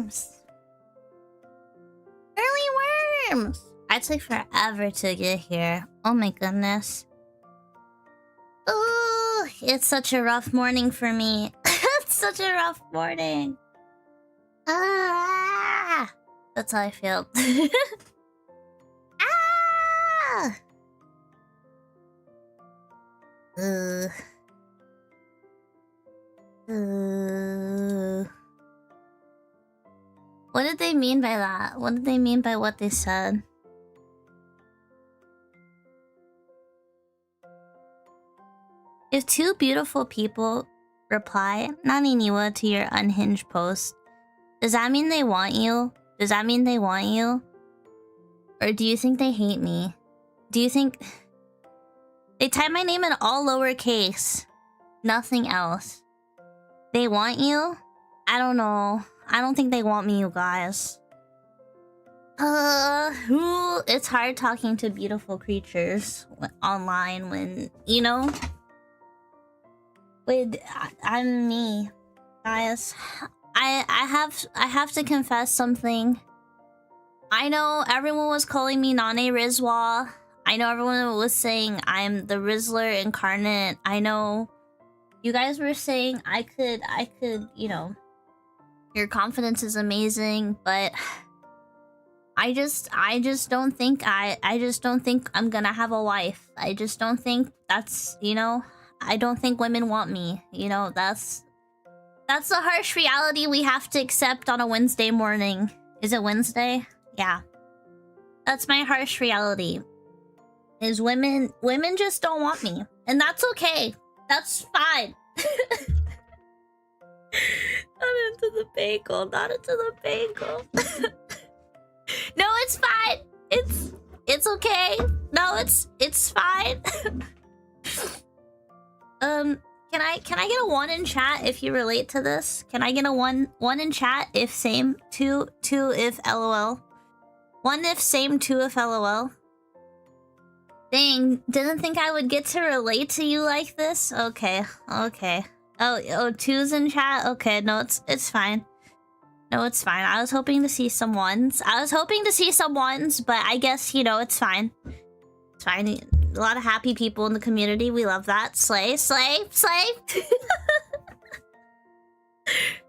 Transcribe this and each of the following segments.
worms! Early worms! I took forever to get here. Oh my goodness. Ooh, it's such a rough morning for me. It's such a rough morning. Ah! That's how I feel. Ah! What did they mean by that? What did they mean by what they said? If two beautiful people reply naneniwa to your unhinged post, does that mean they want you? Does that mean they want you? Or do you think they hate me? Do you think... They type my name in all lowercase. Nothing else. They want you? I don't know. I don't think they want me, you guys. It's hard talking to beautiful creatures online when, you know... I'm me, guys. I have to confess something. I know everyone was calling me Nane Rizwa. I know everyone was saying I'm the Rizzler incarnate. I know you guys were saying I could, you know, your confidence is amazing, but I just don't think I just don't think I'm gonna have a wife. I just don't think that's, you know, I don't think women want me. You know, that's the harsh reality we have to accept on a Wednesday morning. Is it Wednesday? Yeah. That's my harsh reality. Is women just don't want me. And that's okay. That's fine. Not into the bagel. Not into the bagel. No, it's fine. It's okay. No, it's fine. Can I get a 1 in chat if you relate to this? Can I get a 1 in chat if same, 2 if LOL? 1 if same, 2 if LOL. Dang, didn't think I would get to relate to you like this? Okay. Oh, 2's in chat? Okay, no, it's fine. No, it's fine. I was hoping to see some 1s. But I guess, you know, it's fine. It's fine. A lot of happy people in the community. We love that. Slay, slay, slay.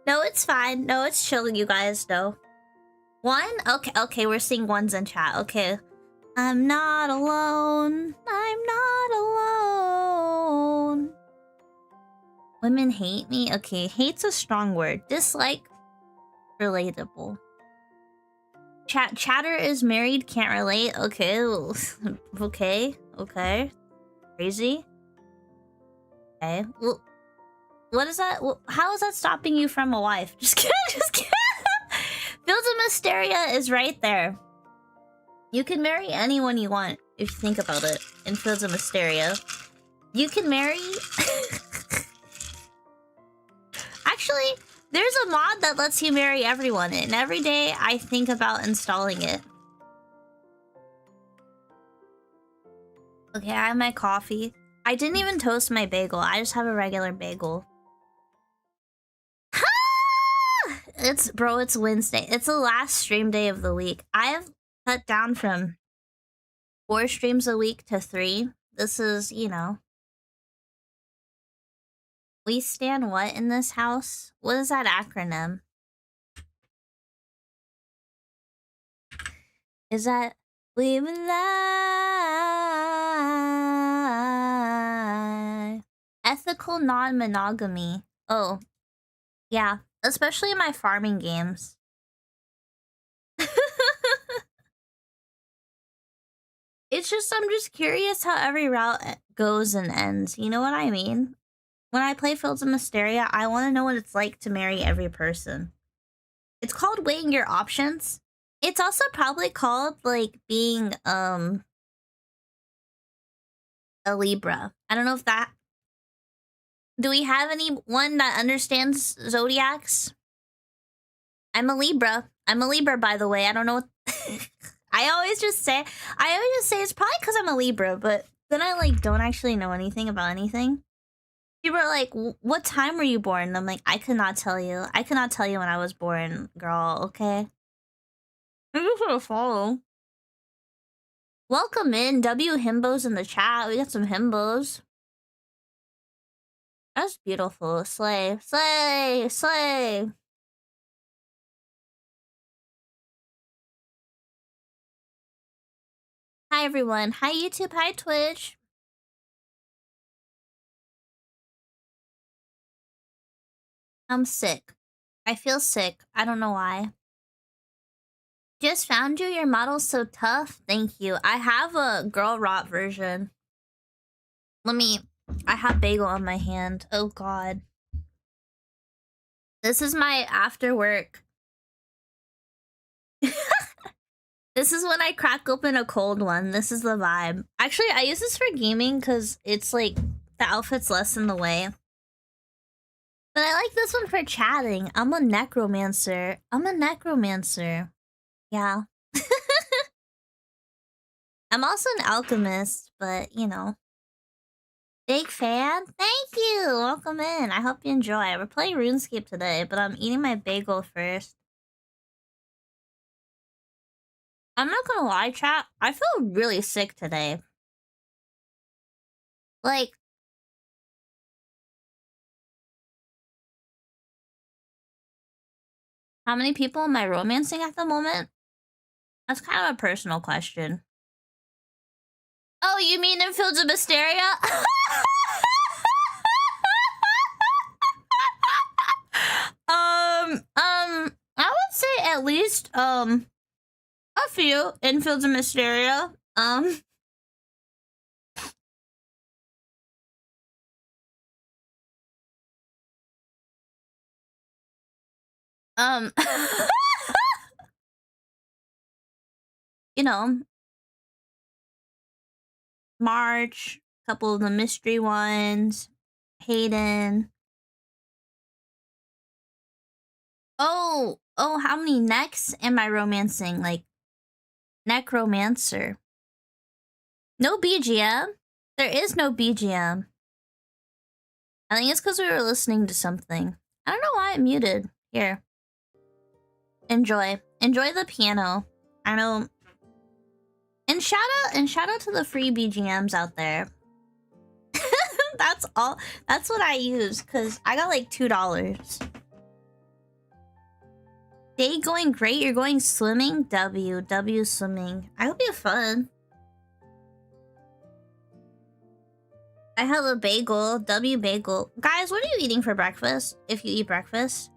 No, it's fine. No, it's chill, you guys. No. 1? Okay, we're seeing 1s in chat. Okay. I'm not alone. I'm not alone. Women hate me? Okay, hate's a strong word. Dislike, relatable. Chatter is married, can't relate. Okay. Okay. Crazy. Okay. Well, what is that? How is that stopping you from a wife? Just kidding. Fields of Mysteria is right there. You can marry anyone you want if you think about it in Fields of Mysteria. You can marry... Actually, there's a mod that lets you marry everyone, and every day I think about installing it. Okay, I have my coffee. I didn't even toast my bagel. I just have a regular bagel. It's Wednesday. It's the last stream day of the week. I have cut down from 4 streams a week to 3. This is, you know. We stand what in this house? What is that acronym? Is that we alive? Ethical non-monogamy. Oh, yeah. Especially in my farming games. It's just, I'm just curious how every route goes and ends. You know what I mean? When I play Fields of Mysteria, I want to know what it's like to marry every person. It's called weighing your options. It's also probably called, like, being, a Libra. I don't know if that... Do we have anyone that understands zodiacs? I'm a Libra. I'm a Libra, by the way. I don't know what... I always just say it's probably because I'm a Libra, but then I, like, don't actually know anything about anything. People are like, what time were you born? And I'm like, I could not tell you. I could not tell you when I was born, girl, okay? I'm just gonna follow. Welcome in, W Himbos in the chat. We got some Himbos. That's beautiful. Slay, slay, slay. Hi, everyone. Hi, YouTube. Hi, Twitch. I'm sick. I feel sick. I don't know why. Just found you. Your model's so tough. Thank you. I have a girl rot version. I have bagel on my hand. Oh, God. This is my after work. This is when I crack open a cold one. This is the vibe. Actually, I use this for gaming because it's like the outfit's less in the way. But I like this one for chatting. I'm a necromancer. Yeah. I'm also an alchemist, but you know. Big fan? Thank you! Welcome in. I hope you enjoy. We're playing RuneScape today, but I'm eating my bagel first. I'm not gonna lie, chat. I feel really sick today. Like, how many people am I romancing at the moment? That's kind of a personal question. Oh, you mean in Fields of Mysteria? I would say at least, a few in Fields of Mysteria. You know, March, a couple of the mystery ones, Hayden. Oh, how many necks am I romancing? Like, necromancer. No BGM? There is no BGM. I think it's because we were listening to something. I don't know why it muted. Here. Enjoy. Enjoy the piano. I know. And shout out to the free BGMs out there. That's all. That's what I use, because I got like $2. Day going great. You're going swimming? W swimming. I hope you have fun. I have a bagel. W bagel. Guys, what are you eating for breakfast? If you eat breakfast?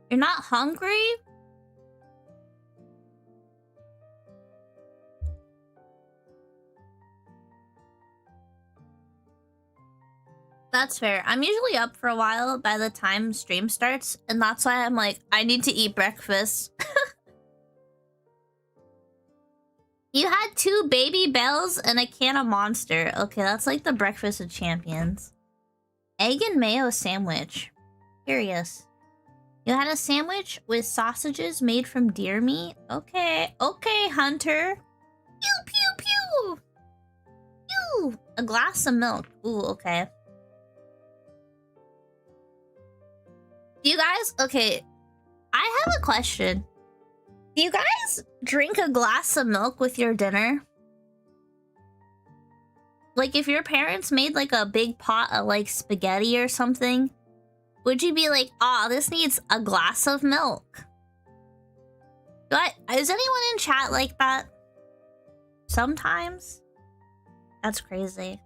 You're not hungry? That's fair. I'm usually up for a while by the time stream starts, and that's why I'm like, I need to eat breakfast. You had 2 baby bells and a can of Monster. Okay, that's like the breakfast of champions. Egg and mayo sandwich. Curious. You had a sandwich with sausages made from deer meat? Okay. Okay, Hunter. Pew, pew, pew. Pew. A glass of milk. Ooh, okay. Do you guys... Okay. I have a question. Do you guys drink a glass of milk with your dinner? Like, if your parents made, like, a big pot of, like, spaghetti or something, would you be like, "Aw, this needs a glass of milk"? Is anyone in chat like that? Sometimes? That's crazy.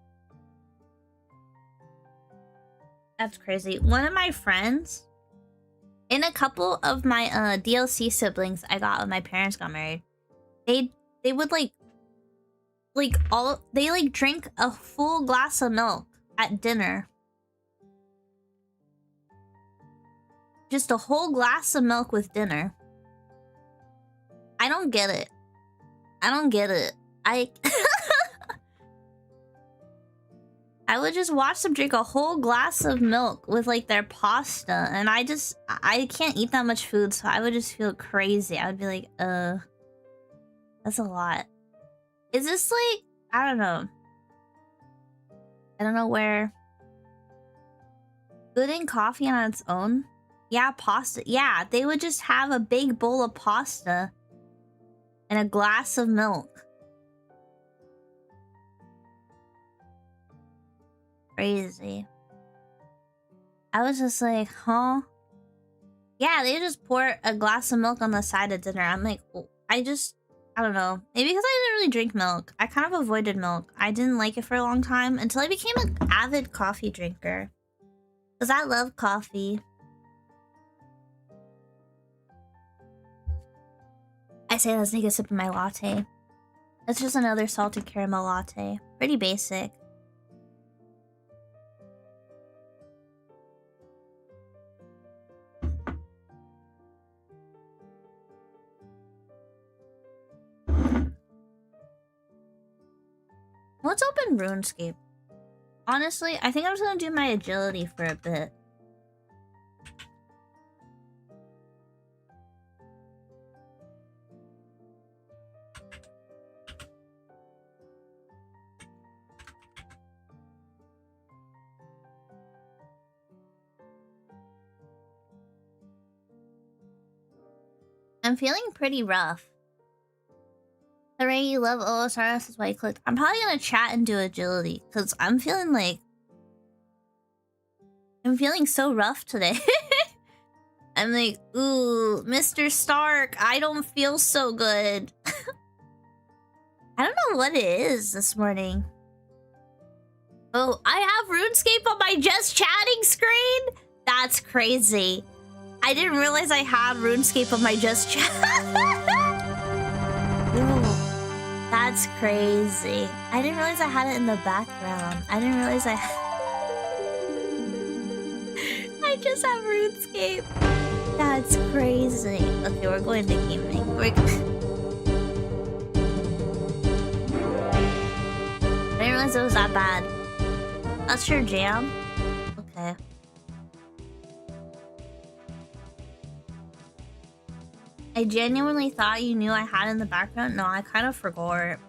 That's crazy. One of my friends, and a couple of my DLC siblings I got when my parents got married, they would like drink a full glass of milk at dinner. Just a whole glass of milk with dinner. I don't get it. I don't get it. I would just watch them drink a whole glass of milk with like their pasta, and I can't eat that much food, so I would just feel crazy. I would be like, that's a lot. Is this like, I don't know. I don't know where. Good in coffee on its own? Yeah, pasta. Yeah, they would just have a big bowl of pasta and a glass of milk. Crazy. I was just like, huh? Yeah, they just pour a glass of milk on the side of dinner. I'm like, oh, I don't know. Maybe because I didn't really drink milk. I kind of avoided milk. I didn't like it for a long time until I became an avid coffee drinker. Because I love coffee. I say let's take a sip of my latte. It's just another salted caramel latte. Pretty basic. Let's open RuneScape. Honestly, I think I'm just gonna do my agility for a bit. I'm feeling pretty rough. Hooray, you love OSRS, that's why I clicked. I'm probably gonna chat and do agility, because I'm feeling like... I'm feeling so rough today. I'm like, ooh, Mr. Stark, I don't feel so good. I don't know what it is this morning. Oh, I have RuneScape on my just chatting screen? That's crazy. I didn't realize I had RuneScape on my just chat. That's crazy. I didn't realize I had it in the background. I didn't realize I just have RuneScape. That's crazy. Okay, we're going to gaming. I didn't realize it was that bad. That's your jam? Okay. I genuinely thought you knew I had it in the background. No, I kind of forgot.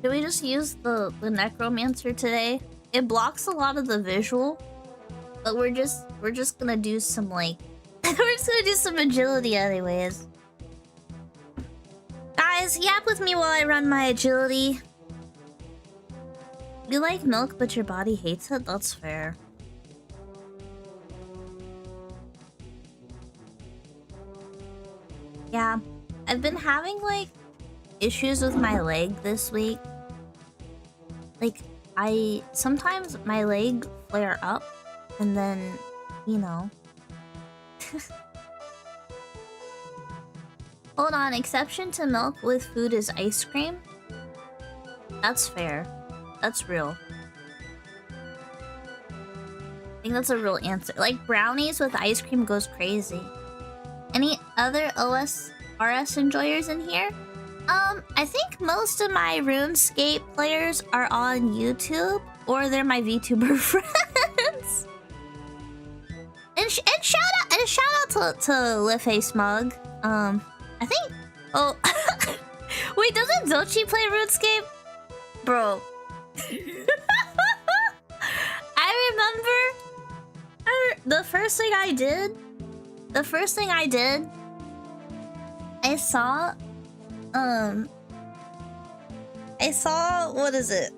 Did we just use the necromancer today? It blocks a lot of the visual, but we're just gonna do some like we're just gonna do some agility anyways. Guys, yap with me while I run my agility. You like milk, but your body hates it? That's fair. Yeah, I've been having like issues with my leg this week. Like, sometimes my leg flare up and then, you know. Hold on, exception to milk with food is ice cream? That's fair. That's real. I think that's a real answer. Like, brownies with ice cream goes crazy. Any other OSRS enjoyers in here? I think most of my RuneScape players are on YouTube, or they're my VTuber friends. And shout out to Life Smug. I think. Oh, wait, doesn't Zochi play RuneScape, bro? I remember the first thing I did. I saw, what is it?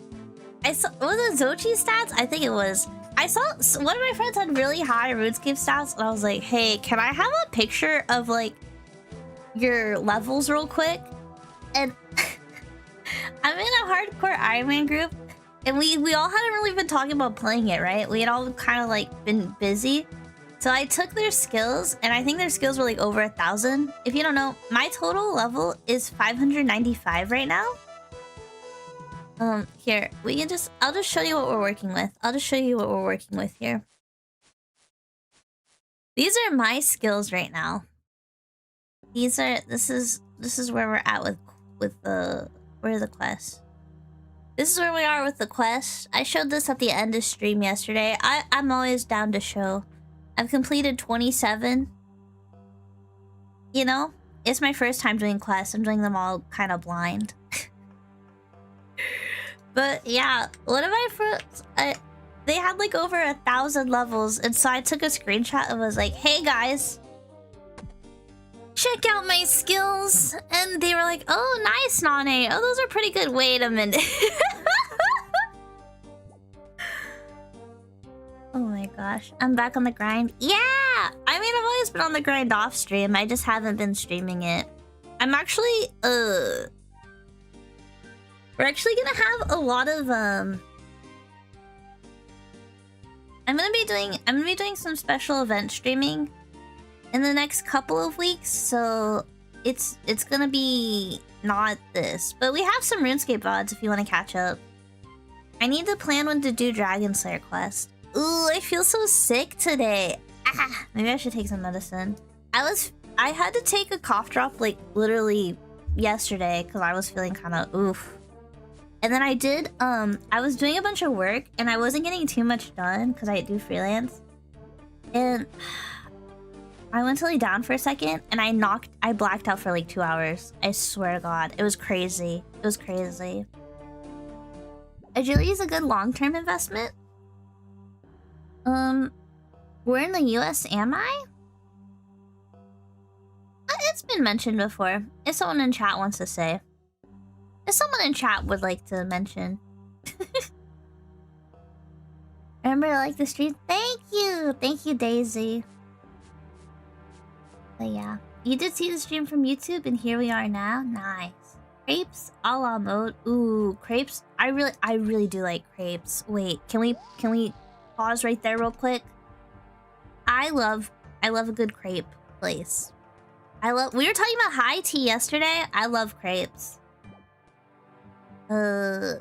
Was it Zochi stats? I think it was. I saw one of my friends had really high RuneScape stats, and I was like, hey, can I have a picture of like your levels real quick? And I'm in a hardcore Iron Man group, and we all hadn't really been talking about playing it, right? We had all kind of like been busy. So I took their skills, and I think their skills were like over 1,000. If you don't know, my total level is 595 right now. Here, I'll just show you what we're working with. Here. These are my skills right now. This is where we're at with Where are the quests? This is where we are with the quest. I showed this at the end of stream yesterday. I'm always down to show. I've completed 27. You know, it's my first time doing quests. I'm doing them all kind of blind. But yeah, one of my friends, they had like over 1,000 levels, and so I took a screenshot and was like, "Hey guys, check out my skills." And they were like, "Oh, nice, Nane. Oh, those are pretty good." Wait a minute. Oh my gosh, I'm back on the grind. Yeah, I mean, I've always been on the grind off stream. I just haven't been streaming it. I'm actually we're actually gonna have a lot of I'm gonna be doing some special event streaming in the next couple of weeks, so it's gonna be not this, but we have some RuneScape VODs if you want to catch up. I need to plan when to do Dragon Slayer quest. Ooh, I feel so sick today. Ah, maybe I should take some medicine. I had to take a cough drop like literally yesterday because I was feeling kind of oof. And then I did, I was doing a bunch of work and I wasn't getting too much done because I do freelance. And I went to lay down for a second and I blacked out for like 2 hours. I swear to God, it was crazy. It was crazy. Agility is a good long-term investment. Where in the US am I? It's been mentioned before. If someone in chat wants to say. If someone in chat would like to mention. Remember to like the stream? Thank you! Thank you, Daisy. But yeah. You did see the stream from YouTube and here we are now. Nice. Crepes a la mode. Ooh, crepes. I really do like crepes. Wait, can we pause right there real quick? I love a good crepe place. We were talking about high tea yesterday. I love crepes. This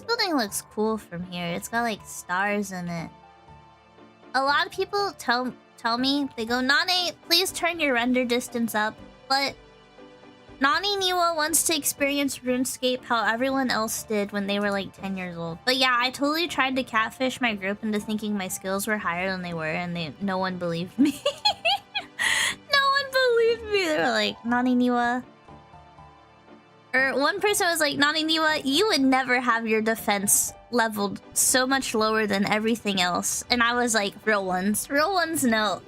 building looks cool from here. It's got like stars in it. A lot of people tell me, they go, "Nane, please turn your render distance up." But naneniwa wants to experience RuneScape how everyone else did when they were like 10 years old. But yeah, I totally tried to catfish my group into thinking my skills were higher than they were, and no one believed me. No one believed me. They were like, "Naneniwa." Or one person was like, "Naneniwa, you would never have your defense leveled so much lower than everything else." And I was like, real ones, no.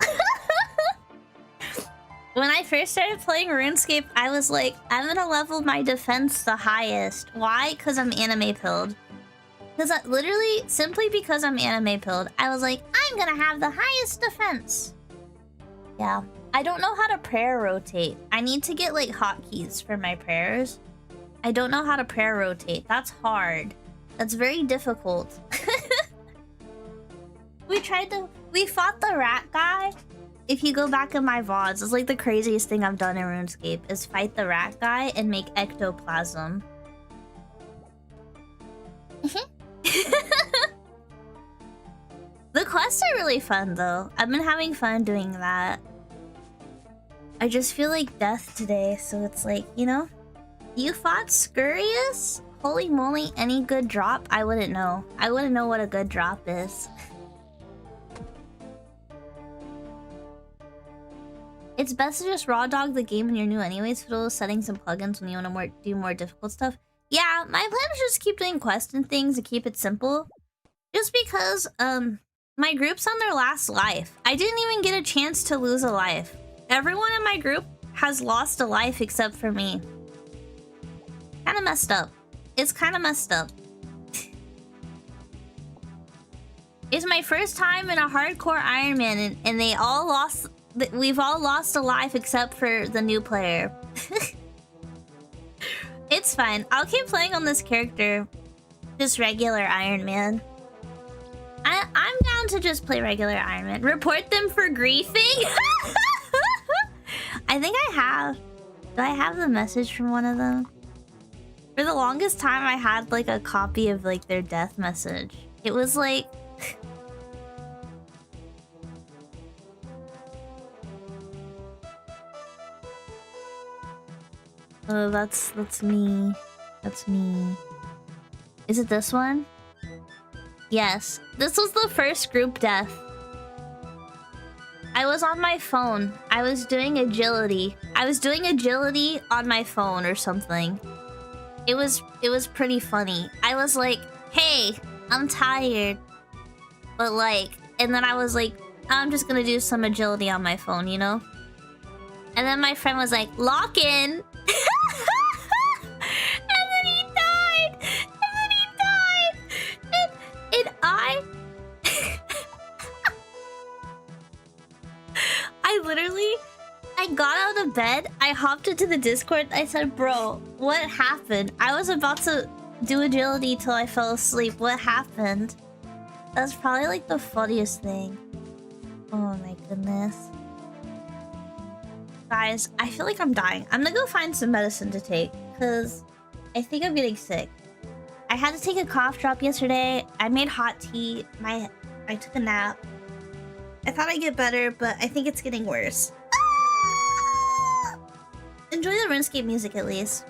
When I first started playing RuneScape, I was like, I'm gonna level my defense the highest. Why? Because I'm anime pilled. Literally, simply because I'm anime pilled, I was like, I'm gonna have the highest defense. Yeah. I don't know how to prayer rotate. I need to get like hotkeys for my prayers. I don't know how to prayer rotate. That's hard. That's very difficult. We fought the rat guy. If you go back in my VODs, it's like the craziest thing I've done in RuneScape is fight the rat guy and make ectoplasm. The quests are really fun though. I've been having fun doing that. I just feel like death today, so it's like, you know? You fought Scurious? Holy moly, any good drop? I wouldn't know. I wouldn't know what a good drop is. It's best to just raw dog the game when you're new anyways, fiddle with settings and plugins when you want to do more difficult stuff. Yeah, my plan is just keep doing quests and things and keep it simple. Just because, my group's on their last life. I didn't even get a chance to lose a life. Everyone in my group has lost a life except for me. Kinda messed up. It's kinda messed up. It's my first time in a hardcore Iron Man and they all lost... We've all lost a life except for the new player. It's fine. I'll keep playing on this character. Just regular Iron Man. I'm down to just play regular Iron Man. Report them for griefing? I think I have. Do I have the message from one of them? For the longest time, I had like a copy of like their death message. It was like... Oh, that's me. That's me. Is it this one? Yes. This was the first group death. I was on my phone. I was doing agility. I was doing agility on my phone or something. It was pretty funny. I was like, hey, I'm tired. But like, and then I was like, I'm just gonna do some agility on my phone, you know? And then my friend was like, lock in. And then he died. And then he died. And I literally, I got out of bed. I hopped into the Discord. I said, bro, what happened? I was about to do agility till I fell asleep. What happened? That's probably like the funniest thing. Oh my goodness. Guys, I feel like I'm dying. I'm gonna go find some medicine to take because I think I'm getting sick. I had to take a cough drop yesterday. I made hot tea. I took a nap. I thought I'd get better, but I think it's getting worse. Ah! Enjoy the RuneScape music at least.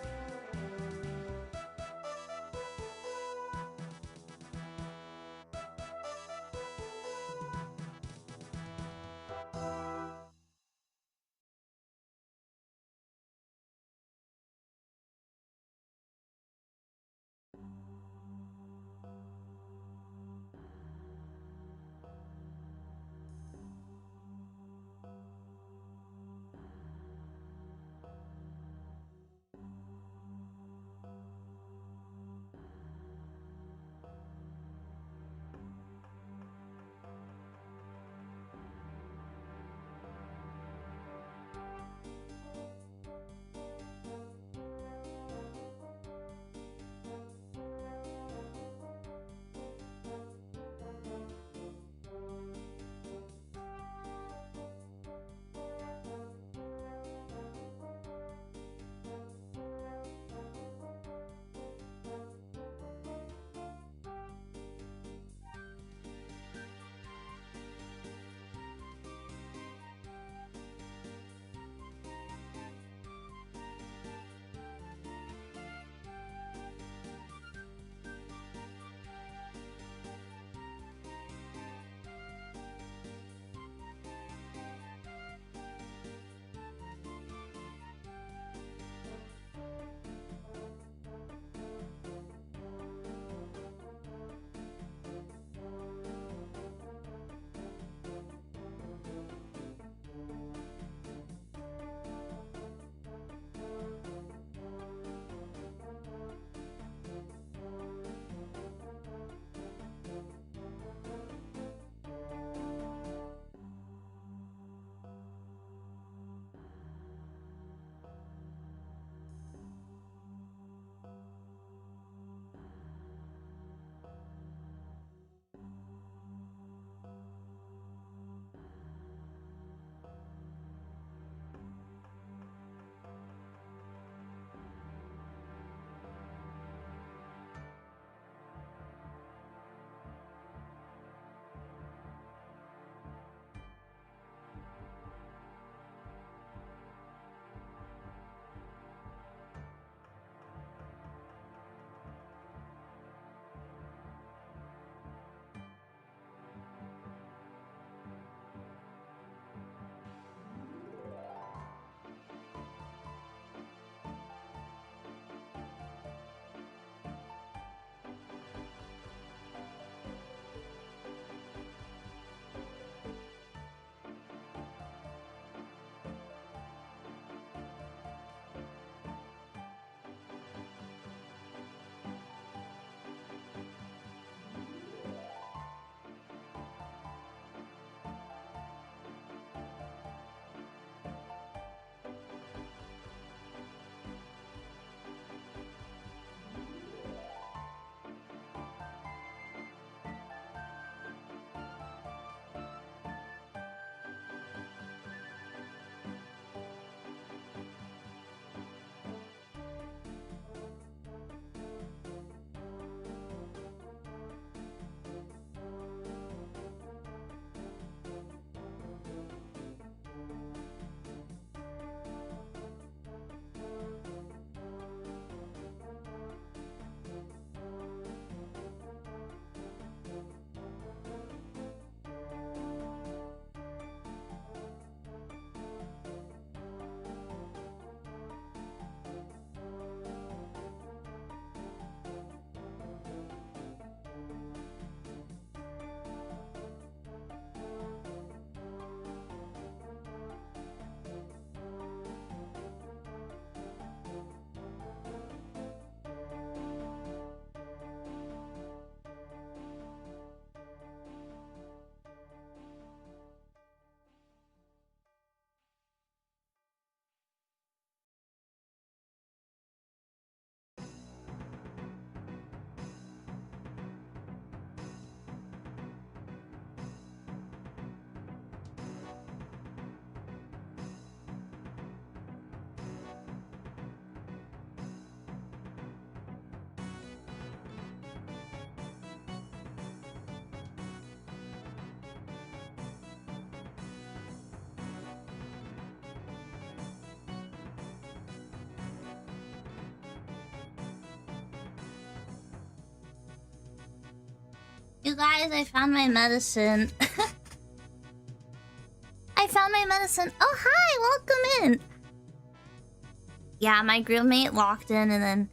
You guys, I found my medicine. I found my medicine. Oh, hi, welcome in. Yeah, my groupmate locked in and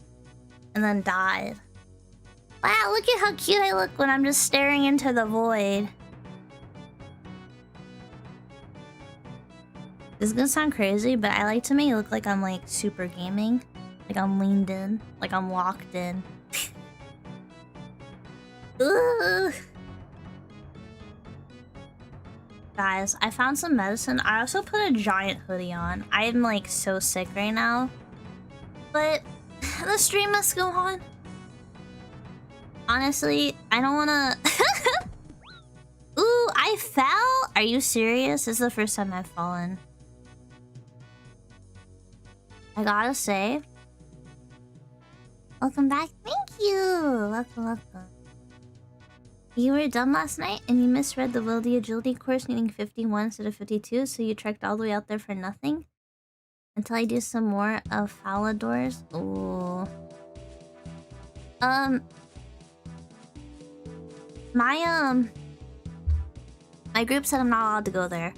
then died. Wow, look at how cute I look when I'm just staring into the void. This is gonna sound crazy, but I like to make it look like I'm like super gaming. Like I'm leaned in, like I'm locked in. Ugh. Guys, I found some medicine. I also put a giant hoodie on. I'm like so sick right now. But the stream must go on. Honestly, I don't wanna... Ooh, I fell? Are you serious? This is the first time I've fallen. I gotta say... Welcome back. Thank you! Welcome, welcome. You were done last night and you misread the Wildy Agility course needing 51 instead of 52, so you trekked all the way out there for nothing? Until I do some more of Falador's? Ooh. My group said I'm not allowed to go there.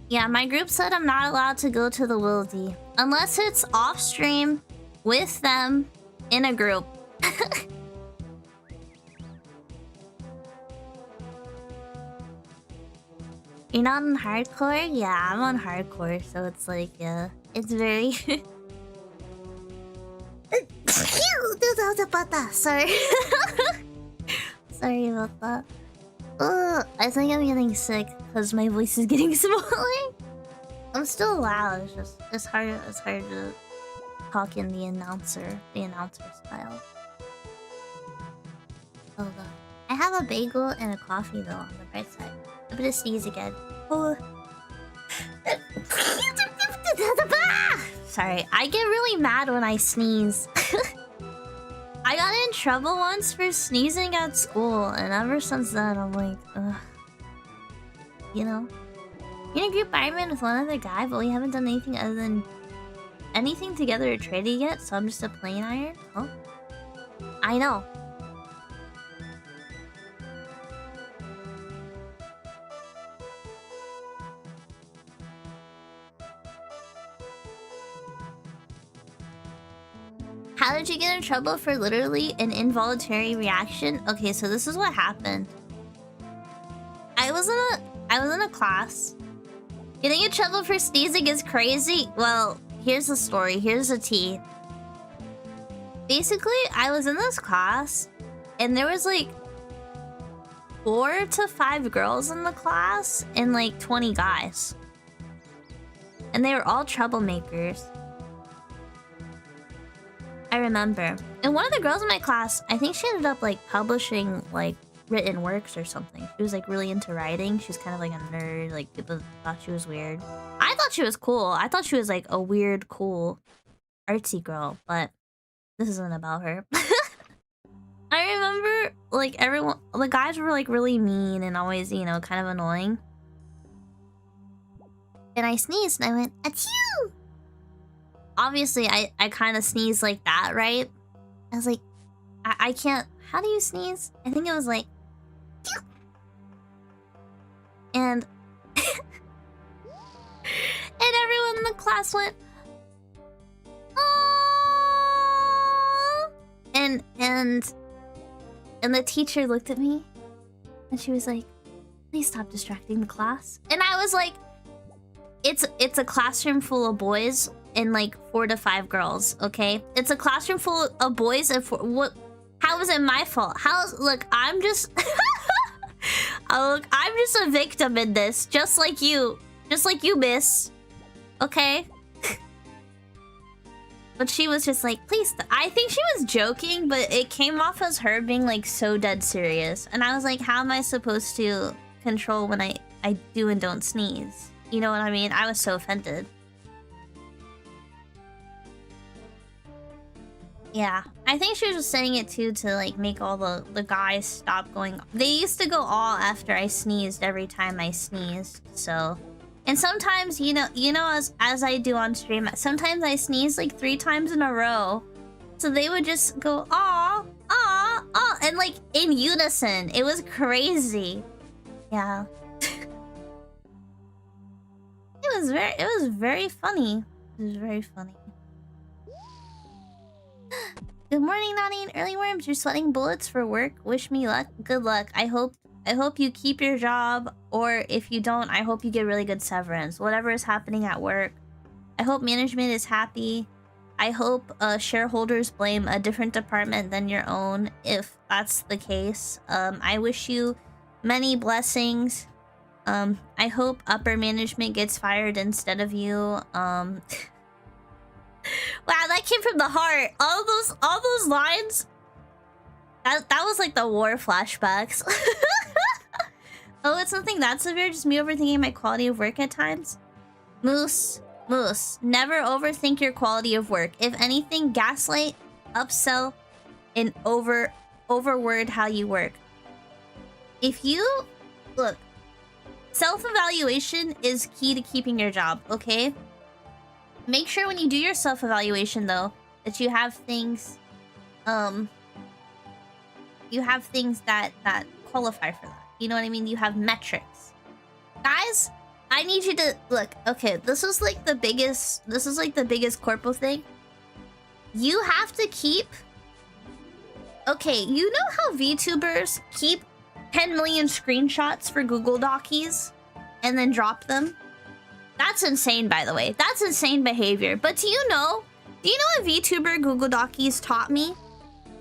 Yeah, my group said I'm not allowed to go to the Wildy. Unless it's off stream with them in a group. You're not on hardcore? Yeah, I'm on hardcore, so it's like, yeah. It's very... Sorry. Sorry about that. Ugh, I think I'm getting sick because my voice is getting smaller. I'm still loud, it's just it's hard to talk in the announcer style. Oh god. I have a bagel and a coffee though on the bright side. I'm gonna sneeze again. Oh. Sorry, I get really mad when I sneeze. I got in trouble once for sneezing at school, and ever since then I'm like, ugh. You know? You're in a group Ironman with one other guy, but we haven't done anything other than anything together or traded yet, so I'm just a plain iron? Huh? I know. How did you get in trouble for literally an involuntary reaction? Okay, so this is what happened. I was in a class. Getting in trouble for sneezing is crazy. Well, here's the story. Here's the tea. Basically, I was in this class, and there was like 4 to 5 girls in the class, and like 20 guys. And they were all troublemakers. I remember. And one of the girls in my class, I think she ended up like publishing like written works or something. She was like really into writing. She was kind of like a nerd. Like people thought she was weird. I thought she was cool. I thought she was like a weird, cool, artsy girl. But this isn't about her. I remember like everyone, the guys were like really mean and always, you know, kind of annoying. And I sneezed and I went, achoo! Obviously, I kind of sneezed like that, right? I was like, I can't... How do you sneeze? I think it was like... And... and everyone in the class went... Oh! And the teacher looked at me. And she was like, please stop distracting the class. And I was like... It's a classroom full of boys... and like 4 to 5 girls, okay? It's a classroom full of boys and what? How is it my fault? Look, I'm just... look, I'm just a victim in this, just like you, miss. Okay? But she was just like, please, I think she was joking, but it came off as her being like so dead serious. And I was like, how am I supposed to control when I do and don't sneeze? You know what I mean? I was so offended. Yeah, I think she was just saying it too to like make all the guys stop going. They used to go all after I sneezed every time I sneezed. So, and sometimes you know as I do on stream, sometimes I sneeze like 3 times in a row. So they would just go, aw, aw, aw, and like in unison. It was crazy. Yeah. It was very funny. It was very funny. Good morning, Nane. Early worms, you're sweating bullets for work. Wish me luck. Good luck. I hope you keep your job, or if you don't, I hope you get really good severance. Whatever is happening at work. I hope management is happy. I hope shareholders blame a different department than your own, if that's the case. I wish you many blessings. I hope upper management gets fired instead of you. Wow, that came from the heart. All those lines. That was like the war flashbacks. Oh, it's nothing that severe. Just me overthinking my quality of work at times. Moose, never overthink your quality of work. If anything, gaslight, upsell, and overword how you work. If you look, self-evaluation is key to keeping your job, okay? Make sure when you do your self-evaluation though that you have things that qualify for that. You know what I mean? You have metrics. Guys, I need you to look, okay, this is like the biggest corpo thing. You have to keep, okay, you know how VTubers keep 10 million screenshots for Google Docies and then drop them? That's insane, by the way. That's insane behavior. But do you know what VTuber Google Docies taught me?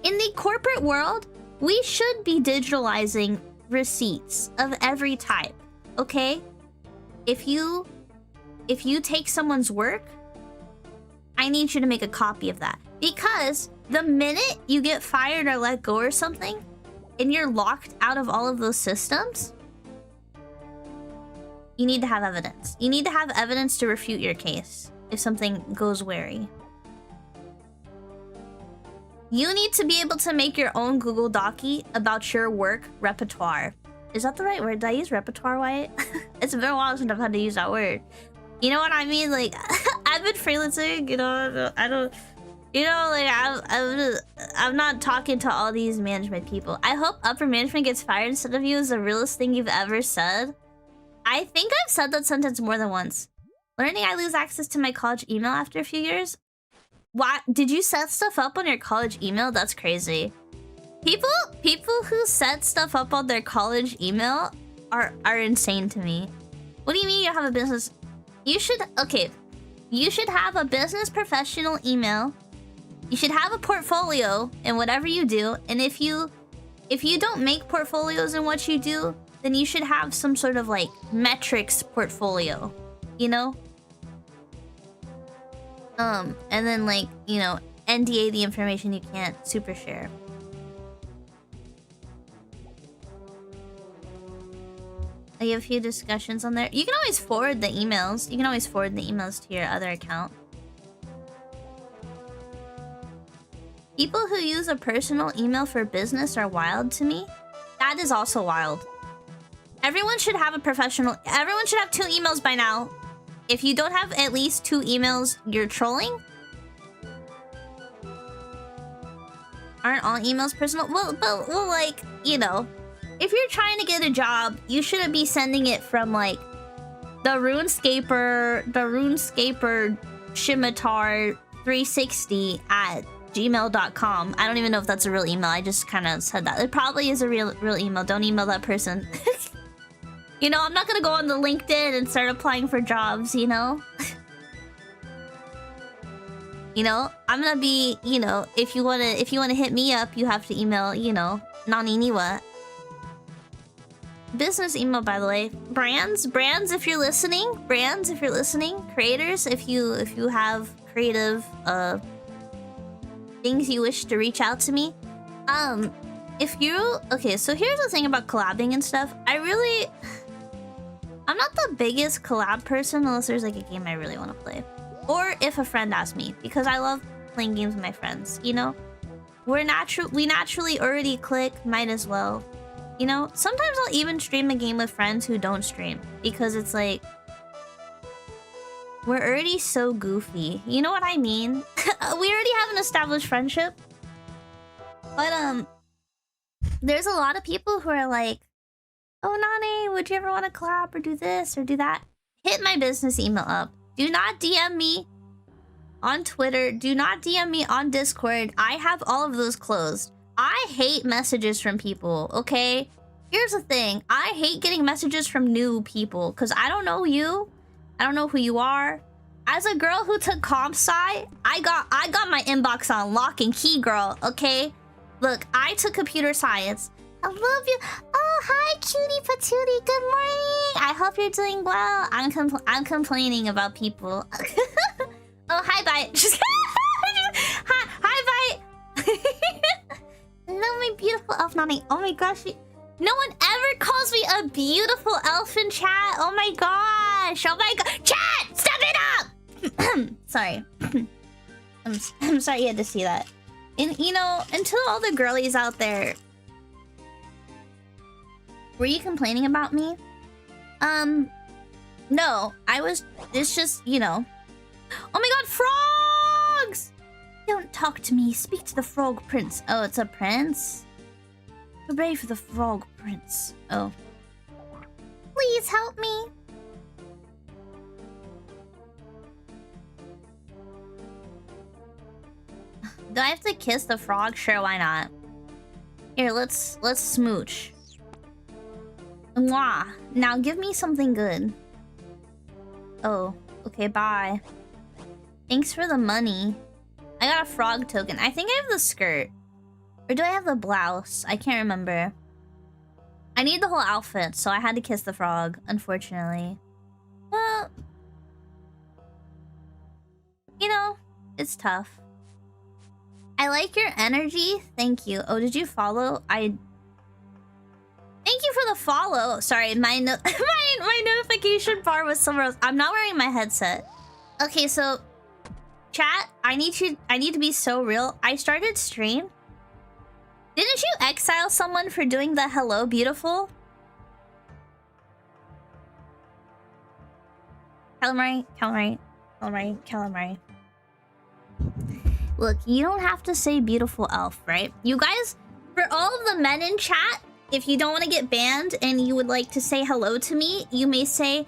In the corporate world, we should be digitalizing receipts of every type, okay? If you take someone's work, I need you to make a copy of that. Because the minute you get fired or let go or something, and you're locked out of all of those systems, you need to have evidence. You need to have evidence to refute your case if something goes wary. You need to be able to make your own Google Docie about your work repertoire. Is that the right word? Did I use repertoire, Wyatt? It's been a while since I've had to use that word. You know what I mean? Like, I've been freelancing, you know, I don't... You know, like, I'm not talking to all these management people. I hope upper management gets fired instead of you is the realest thing you've ever said. I think I've said that sentence more than once. Learning I lose access to my college email after a few years. What? Did you set stuff up on your college email? That's crazy. People who set stuff up on their college email are insane to me. What do you mean you have a business? You should have a business professional email. You should have a portfolio in whatever you do, and if you don't make portfolios in what you do, then you should have some sort of like metrics portfolio, you know? And then like, you know, NDA the information you can't super share. I have a few discussions on there. You can always forward the emails. You can always forward the emails to your other account. People who use a personal email for business are wild to me. That is also wild. Everyone should have a professional... Everyone should have 2 emails by now. If you don't have at least 2 emails, you're trolling? Aren't all emails personal? Well, like, you know... If you're trying to get a job, you shouldn't be sending it from, like... The RuneScaper Shimitar 360 at gmail.com. I don't even know if that's a real email. I just kind of said that. It probably is a real email. Don't email that person. You know, I'm not gonna go on the LinkedIn and start applying for jobs, you know? You know, I'm gonna be, you know, if you wanna hit me up, you have to email, you know, naneniwa. Business email, by the way. Brands, if you're listening. Creators, if you have creative things you wish to reach out to me. Okay, so here's the thing about collabing and stuff. I'm not the biggest collab person unless there's like a game I really want to play. Or if a friend asks me, because I love playing games with my friends, you know? We naturally already click, might as well. You know, sometimes I'll even stream a game with friends who don't stream, because it's like, We're already so goofy. You know what I mean? We already have an established friendship. But, there's a lot of people who are like, oh, Nane, would you ever want to collab or do this or do that? Hit my business email up. Do not DM me on Twitter. Do not DM me on Discord. I have all of those closed. I hate messages from people, okay? Here's the thing. I hate getting messages from new people because I don't know you. I don't know who you are. As a girl who took comp sci, I got my inbox on lock and key, girl, okay? Look, I took computer science. I love you. Oh, hi, cutie patootie. Good morning. I hope you're doing well. I'm complaining about people. Oh, hi, bye. Hi, bye. Hello, my beautiful elf, Nane. Oh my gosh. No one ever calls me a beautiful elf in chat. Oh my gosh. Oh my god. Chat, step it up. Sorry. I'm sorry you had to see that. And, you know, until all the girlies out there... Were you complaining about me? No. It's just, you know... Oh my god, frogs! Don't talk to me. Speak to the frog prince. Oh, it's a prince? Hooray for the frog prince. Oh. Please help me. Do I have to kiss the frog? Sure, why not? Here, let's smooch. Mwah. Now give me something good. Oh, okay, bye. Thanks for the money. I got a frog token. I think I have the skirt. Or do I have the blouse? I can't remember. I need the whole outfit, so I had to kiss the frog, unfortunately. Well... You know, it's tough. I like your energy. Thank you. Oh, did you follow? Thank you for the follow. Sorry, my notification bar was somewhere else. I'm not wearing my headset. Okay, so chat, I need to be so real. I started stream. Didn't you exile someone for doing the hello beautiful? Calamari. Look, you don't have to say beautiful elf, right? You guys, for all of the men in chat, if you don't want to get banned and you would like to say hello to me, you may say,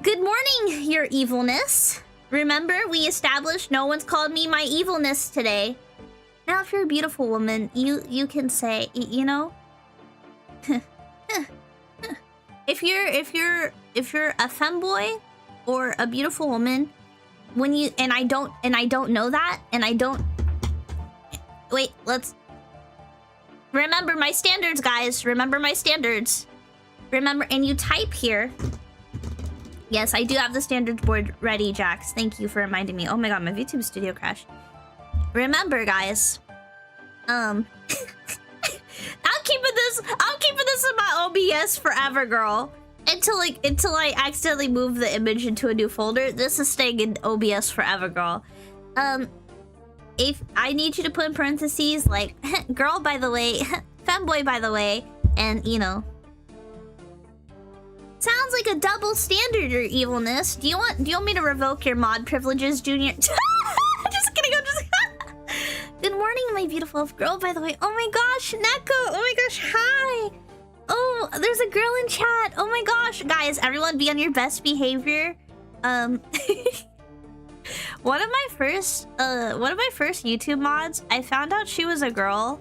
good morning, your evilness. Remember, we established no one's called me my evilness today. Now, if you're a beautiful woman, you can say, you know, if you're a femboy or a beautiful woman, when you and I don't know that, and I don't. Wait, let's remember my standards, guys. Remember my standards. Remember, and you type here. Yes, I do have the standards board ready, Jax. Thank you for reminding me. Oh my god, my VTube studio crashed. Remember, guys. I'm keeping this in my OBS forever, girl. Until I accidentally move the image into a new folder. This is staying in OBS forever, girl. If I need you to put in parentheses like girl, by the way, femboy, by the way, and you know. Sounds like a double standard, your evilness. Do you want me to revoke your mod privileges, Junior? Just kidding, I'm just Good morning, my beautiful girl, by the way. Oh my gosh, Neko! Oh my gosh, hi! Oh, there's a girl in chat. Oh my gosh, guys, everyone be on your best behavior. One of my first YouTube mods, I found out she was a girl.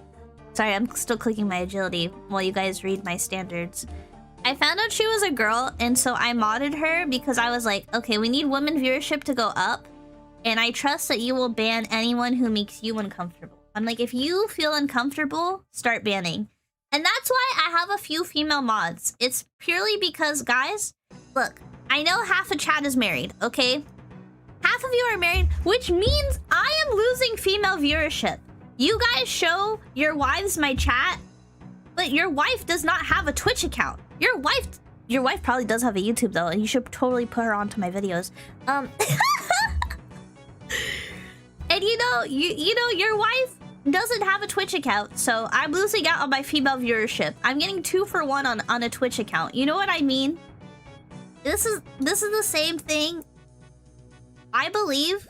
Sorry, I'm still clicking my agility while you guys read my standards. I found out she was a girl, and so I modded her because I was like, okay, we need women viewership to go up, and I trust that you will ban anyone who makes you uncomfortable. I'm like, if you feel uncomfortable, start banning. And that's why I have a few female mods. It's purely because, guys, look, I know half of chat is married, okay? Half of you are married, which means I am losing female viewership. You guys show your wives my chat, but your wife does not have a Twitch account. Your wife probably does have a YouTube though, and you should totally put her onto my videos. And you know, your wife doesn't have a Twitch account, so I'm losing out on my female viewership. I'm getting 2 for 1 on a Twitch account. You know what I mean? This is the same thing. I believe,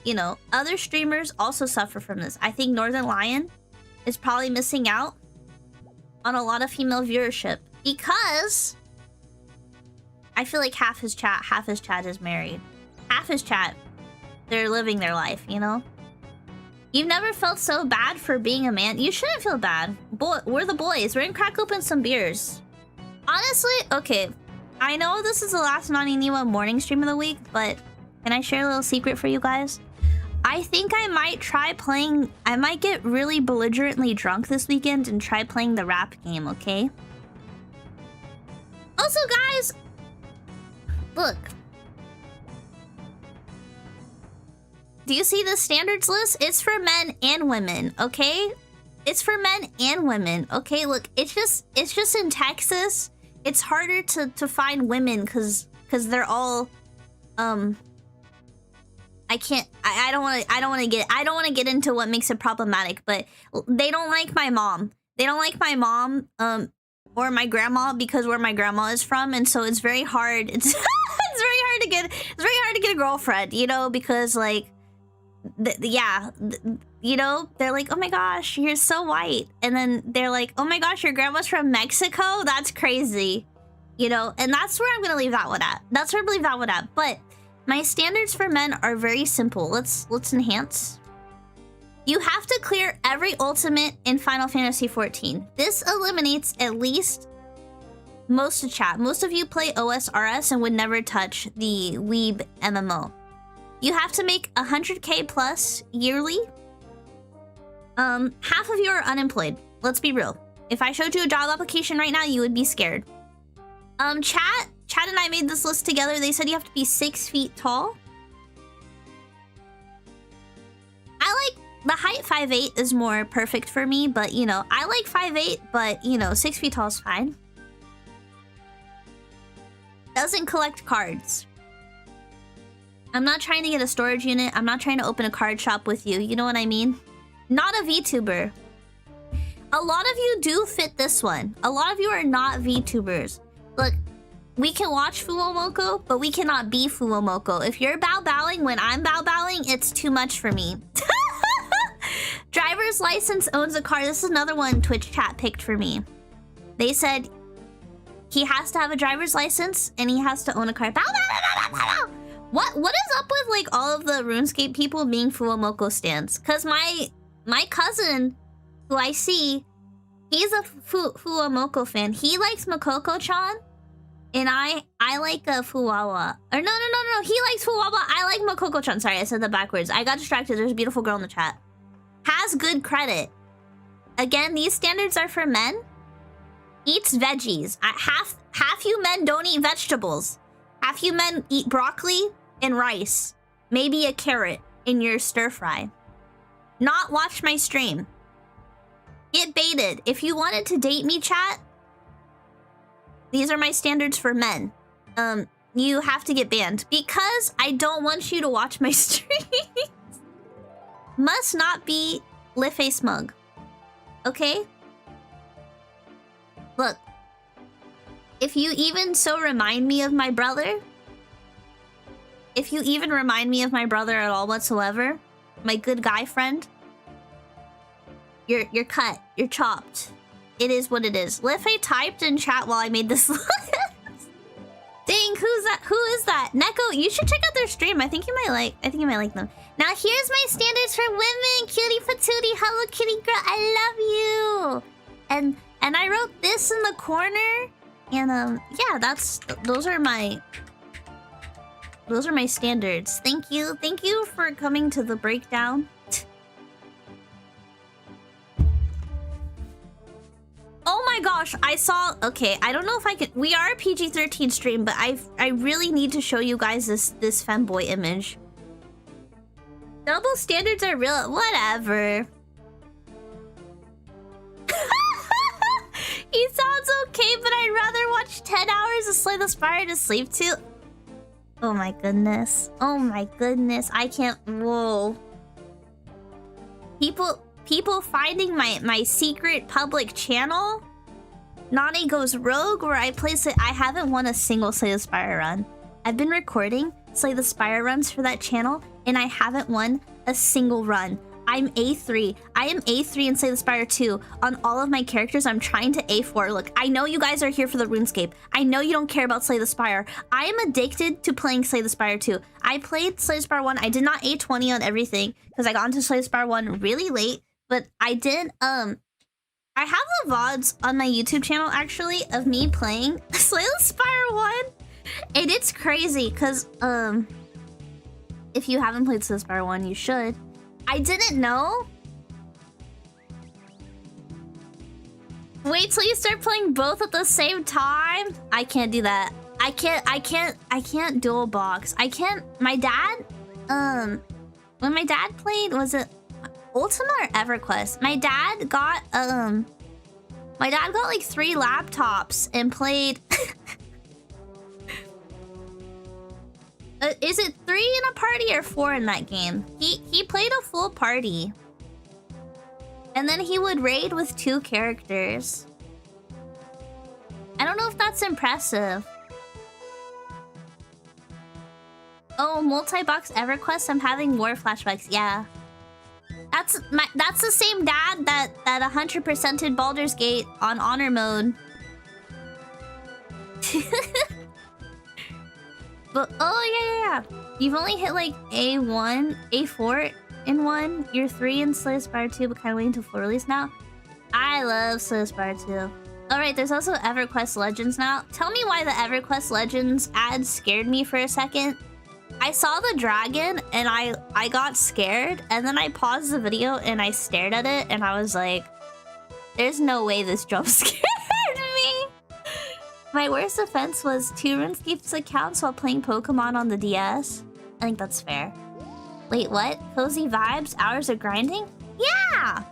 you know, other streamers also suffer from this. I think Northern Lion is probably missing out on a lot of female viewership because I feel like half his chat is married. Half his chat, they're living their life, you know? You've never felt so bad for being a man? You shouldn't feel bad. We're the boys. We're gonna crack open some beers. Honestly, okay. I know this is the last naneniwa morning stream of the week, but can I share a little secret for you guys? I think I might try playing... I might get really belligerently drunk this weekend and try playing the rap game, okay? Also, guys... Look. Do you see the standards list? It's for men and women, okay? It's for men and women, okay? Look, it's just in Texas. It's harder to find women because they're all I don't want to get into what makes it problematic, but they don't like my mom. They don't like my mom or my grandma because where my grandma is from, and so it's very hard. It's very hard to get a girlfriend, you know, because like you know, they're like, oh my gosh, you're so white. And then they're like, oh my gosh, your grandma's from Mexico? That's crazy. You know, and that's where I'm gonna leave that one at. That's where I leave that one at. But my standards for men are very simple. Let's enhance. You have to clear every ultimate in Final Fantasy XIV. This eliminates at least most of chat. Most of you play OSRS and would never touch the Weeb MMO. You have to make 100k plus yearly. Half of you are unemployed. Let's be real. If I showed you a job application right now, you would be scared. Chat and I made this list together. They said you have to be 6 feet tall. I like the height 5'8" is more perfect for me, but you know, I like 5'8", but you know, 6 feet tall is fine. Doesn't collect cards. I'm not trying to get a storage unit. I'm not trying to open a card shop with you. You know what I mean? Not a VTuber. A lot of you do fit this one. A lot of you are not VTubers. Look, we can watch Fuomoko, but we cannot be Fuomoko. If you're bow-bowing when I'm bow-bowing, it's too much for me. Driver's license owns a car. This is another one Twitch chat picked for me. They said he has to have a driver's license and he has to own a car. Bow, bow, bow, bow, bow. What is up with like all of the RuneScape people being Fuomoko stans? Cause my cousin, who I see, he's a Fuomoko fan. He likes Makoko-chan, and I like a Fuwawa. Or no. He likes Fuwawa. I like Makoko-chan. Sorry, I said that backwards. I got distracted. There's a beautiful girl in the chat. Has good credit. Again, these standards are for men. Eats veggies. Half you men don't eat vegetables. Half you men eat broccoli and rice. Maybe a carrot in your stir fry. Not watch my stream. Get baited. If you wanted to date me, chat, these are my standards for men. You have to get banned because I don't want you to watch my streams. Must not be Life smug. Okay? Look. If you even so remind me of my brother, if you even remind me of my brother at all whatsoever, my good guy friend, you're cut. You're chopped. It is what it is. Life typed in chat while I made this list. Dang, who's that? Who is that? Neko, you should check out their stream. I think you might like them. Now here's my standards for women. Cutie patootie, hello kitty girl, I love you. And I wrote this in the corner. And yeah, those are my standards. Thank you for coming to the breakdown. Oh my gosh, I saw. Okay, I don't know if I could. We are a PG-13 stream, but I really need to show you guys this femboy image. Double standards are real. Whatever. He sounds okay, but I'd rather watch 10 hours of Slay the Spire to sleep too. Oh my goodness. Oh my goodness. I can't. Whoa. People finding my secret public channel. Nane goes rogue where I place it. I haven't won a single Slay the Spire run. I've been recording Slay the Spire runs for that channel, and I haven't won a single run. I'm A3. I am A3 in Slay the Spire 2. On all of my characters, I'm trying to A4. Look, I know you guys are here for the RuneScape. I know you don't care about Slay the Spire. I am addicted to playing Slay the Spire 2. I played Slay the Spire 1. I did not A20 on everything because I got into Slay the Spire 1 really late. But I did, I have the VODs on my YouTube channel, actually, of me playing Slay the Spire 1. And it's crazy because, if you haven't played Slay the Spire 1, you should. I didn't know. Wait till you start playing both at the same time. I can't do that. I can't dual box. I can't. My dad, when my dad played, was it Ultima or EverQuest? My dad got like 3 laptops and played. Is it 3 in a party or 4 in that game? He played a full party. And then he would raid with 2 characters. I don't know if that's impressive. Oh, multi-box EverQuest, I'm having war flashbacks. Yeah. That's the same dad that 100%ed Baldur's Gate on honor mode. But, oh, yeah. You've only hit, like, A1, A4 in 1. You're 3 in Slay the Spire 2, but kind of waiting until full release now. I love Slay the Spire 2. Alright, there's also EverQuest Legends now. Tell me why the EverQuest Legends ad scared me for a second. I saw the dragon, and I got scared, and then I paused the video, and I stared at it, and I was like, there's no way this jump scared me. My worst offense was 2 RuneScape's accounts while playing Pokemon on the DS. I think that's fair. Wait, what? Cozy vibes? Hours of grinding? Yeah!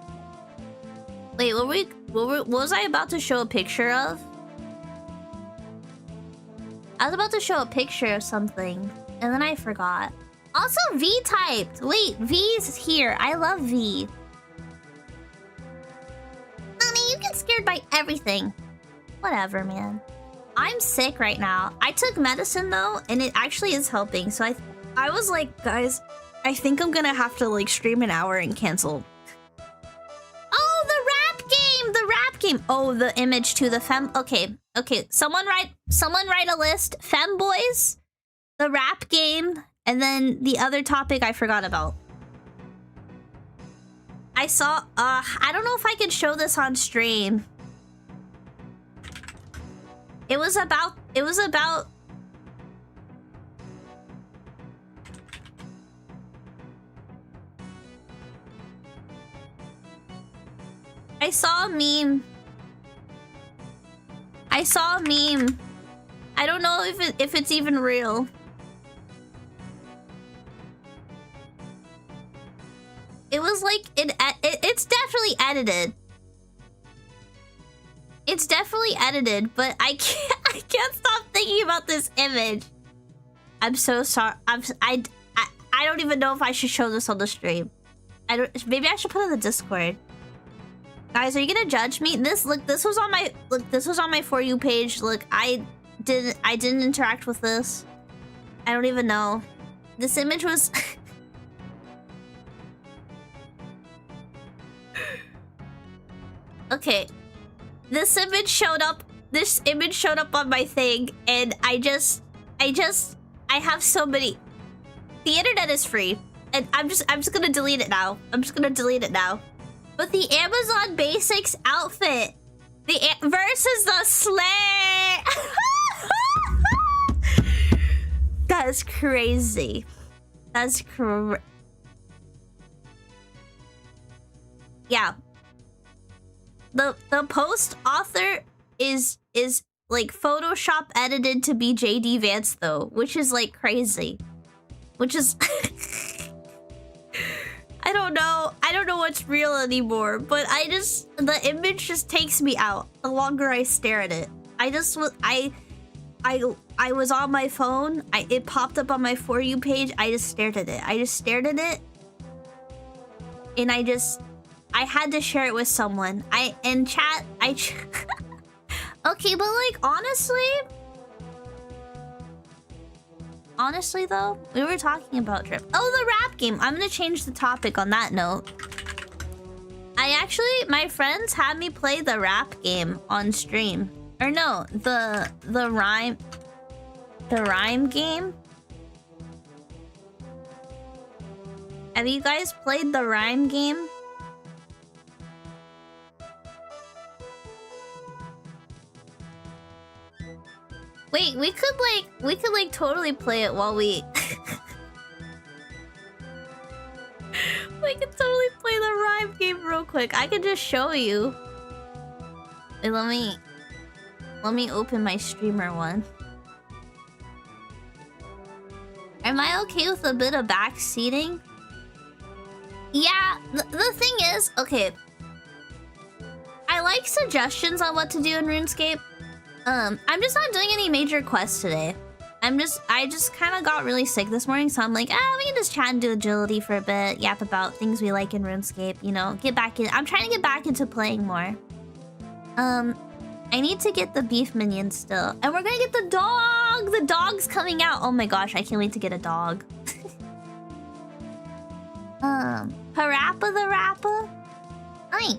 Wait, what was I about to show a picture of? I was about to show a picture of something, and then I forgot. Also, V typed! Wait, V's here. I love V. Nane, you get scared by everything. Whatever, man. I'm sick right now. I took medicine though, and it actually is helping. So I was like, guys, I think I'm gonna have to like stream an hour and cancel. Oh, the rap game! The rap game! Oh, the image to the fem. Okay. Someone write a list. Femboys, the rap game, and then the other topic I forgot about. I saw. I don't know if I can show this on stream. It was about I saw a meme. I don't know if it's even real. It was like it's definitely edited. It's definitely edited, but I can't stop thinking about this image. I'm so sorry. I don't even know if I should show this on the stream. Maybe I should put it in the Discord. Guys, are you gonna judge me? This was on my For You page. Look, I didn't interact with this. I don't even know. This image was okay. This image showed up on my thing, and I have so many. The internet is free, and I'm just gonna delete it now. But the Amazon Basics outfit, versus the Slay. That's crazy. Yeah. The post author is like Photoshop edited to be JD Vance though, which is like crazy. Which is I don't know what's real anymore, but the image just takes me out the longer I stare at it. I was on my phone, it popped up on my For You page, I just stared at it. And I had to share it with someone. In chat, okay, but like honestly, Honestly, though, we were talking about drip. Oh, the rap game. I'm gonna change the topic on that note. My friends had me play the rap game on stream. Or no, the rhyme game. Have you guys played the rhyme game? Wait, we could like totally play it while we we could totally play the rhyme game real quick. I could just show you. Wait, let me open my streamer one. Am I okay with a bit of back seating? Yeah, the thing is, okay. I like suggestions on what to do in RuneScape. I'm just not doing any major quests today. I just kind of got really sick this morning, so I'm like, we can just chat and do agility for a bit, yap about things we like in RuneScape, you know, get back in. I'm trying to get back into playing more. I need to get the beef minion still. And we're gonna get the dog! The dog's coming out! Oh my gosh, I can't wait to get a dog. Parappa the Rappa? Hi.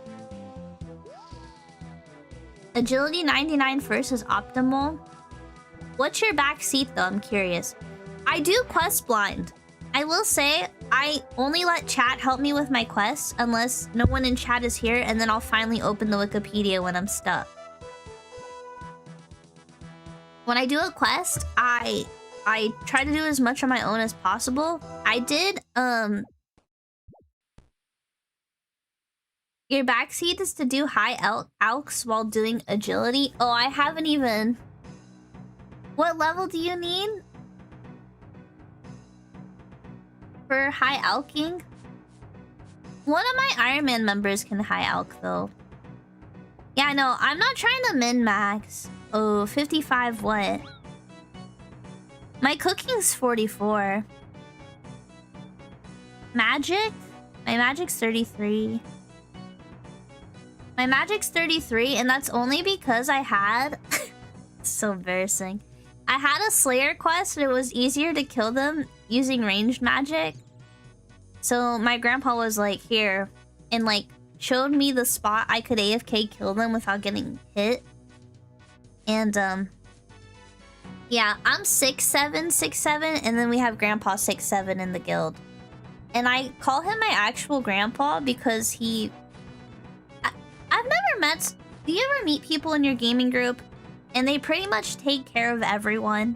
Agility 99 first is optimal. What's your back seat though? I'm curious. I do quest blind. I will say I only let chat help me with my quests unless no one in chat is here, and then I'll finally open the Wikipedia when I'm stuck. When I do a quest, I try to do as much on my own as possible. I did your backseat is to do high alks while doing agility. Oh, I haven't even... What level do you need? For high alking? One of my Iron Man members can high alk though. Yeah, no, I'm not trying to min-max. Oh, 55 what? My cooking's 44. Magic? My magic's 33. My magic's 33, and that's only because I had... It's so embarrassing. I had a Slayer quest, and it was easier to kill them using ranged magic. So my grandpa was like, here, and like, showed me the spot I could AFK kill them without getting hit. And, yeah, I'm 6'7", and then we have Grandpa 6'7" in the guild. And I call him my actual grandpa because he... I've never met... Do you ever meet people in your gaming group and they pretty much take care of everyone?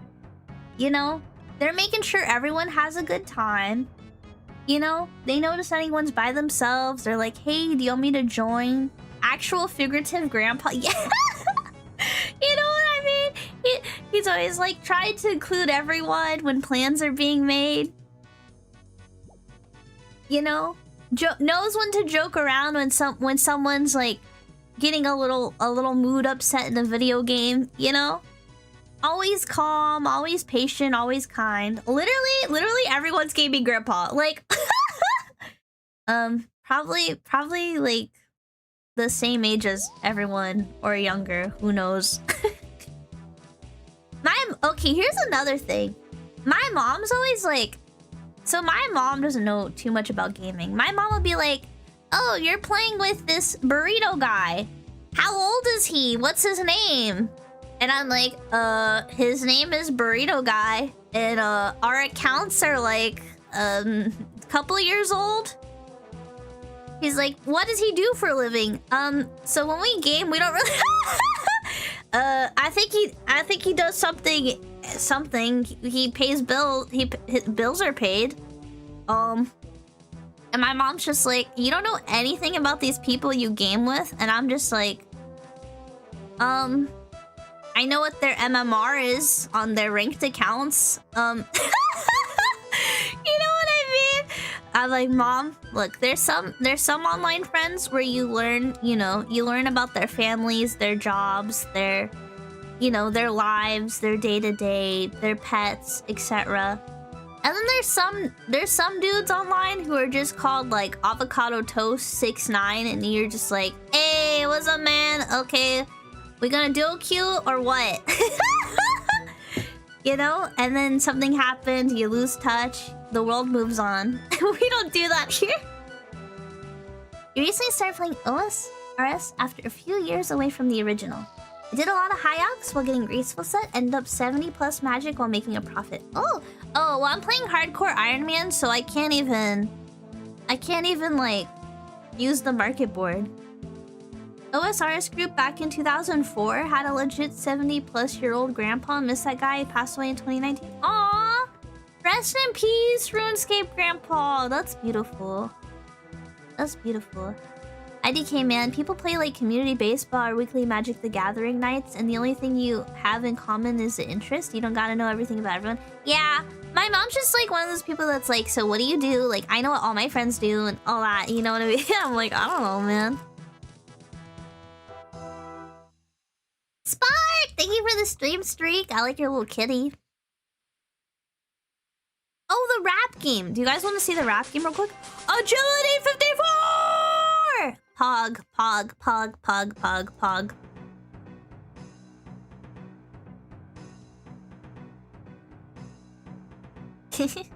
You know? They're making sure everyone has a good time. You know? They notice anyone's by themselves. They're like, hey, do you want me to join? Actual figurative grandpa. Yeah! You know what I mean? He's always like trying to include everyone when plans are being made. You know? Knows when to joke around when someone's like getting a little mood upset in a video game, you know? Always calm, always patient, always kind. Literally everyone's gaming grandpa. Like probably like the same age as everyone or younger, who knows. Okay, here's another thing. My mom's always like, so my mom doesn't know too much about gaming. My mom would be like, oh, you're playing with this burrito guy. How old is he? What's his name? And I'm like, his name is Burrito Guy. And our accounts are like, a couple years old. He's like, what does he do for a living? So when we game, we don't really... I think he does something. He pays bills. His bills are paid. And my mom's just like, you don't know anything about these people you game with, and I'm just like, I know what their MMR is on their ranked accounts. You know what I mean? I'm like, Mom, look, there's some online friends where you learn, you know, you learn about their families, their jobs, their, you know, their lives, their day-to-day, their pets, etc. And then there's some dudes online who are just called like Avocado Toast 6'9", and you're just like, hey, what's up, man? Okay, we gonna duo queue or what? You know? And then something happens, you lose touch, the world moves on. We don't do that here. You recently started playing OSRS after a few years away from the original. I did a lot of high alks while getting graceful set, ended up 70 plus magic while making a profit. Oh, well, I'm playing hardcore Iron Man, so I can't even like use the market board. OSRS group back in 2004 had a legit 70-plus-year-old grandpa. Miss that guy. He passed away in 2019. Aww! Rest in peace, RuneScape grandpa. That's beautiful. That's beautiful. IDK, man, people play like community baseball or weekly Magic the Gathering nights, and the only thing you have in common is the interest. You don't gotta know everything about everyone. Yeah, my mom's just like one of those people that's like, so what do you do? Like, I know what all my friends do and all that, you know what I mean? I'm like, I don't know, man. Spark! Thank you for the stream streak. I like your little kitty. Oh, the rap game. Do you guys want to see the rap game real quick? Agility 54! Pog, pog, pog, pog, pog, pog. Okay.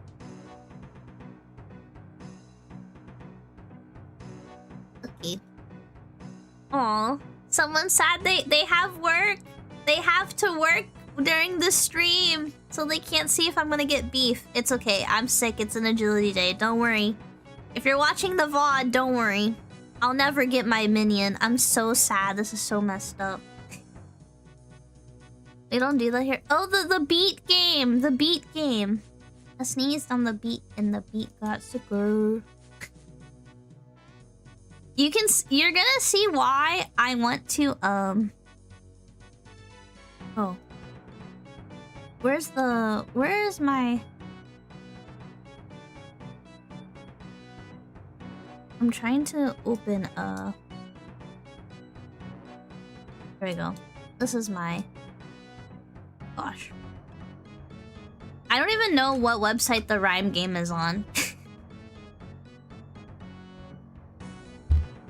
Aw. Someone's sad they have work. They have to work during the stream, so they can't see if I'm gonna get beef. It's okay. I'm sick. It's an agility day. Don't worry. If you're watching the VOD, don't worry. I'll never get my minion. I'm so sad. This is so messed up. They don't do that here. Oh, the beat game. The beat game. I sneezed on the beat and the beat got sicker. You're gonna see why I want to, Oh. Where's my... I'm trying to open, There we go. This is my... Gosh. I don't even know what website the rhyme game is on.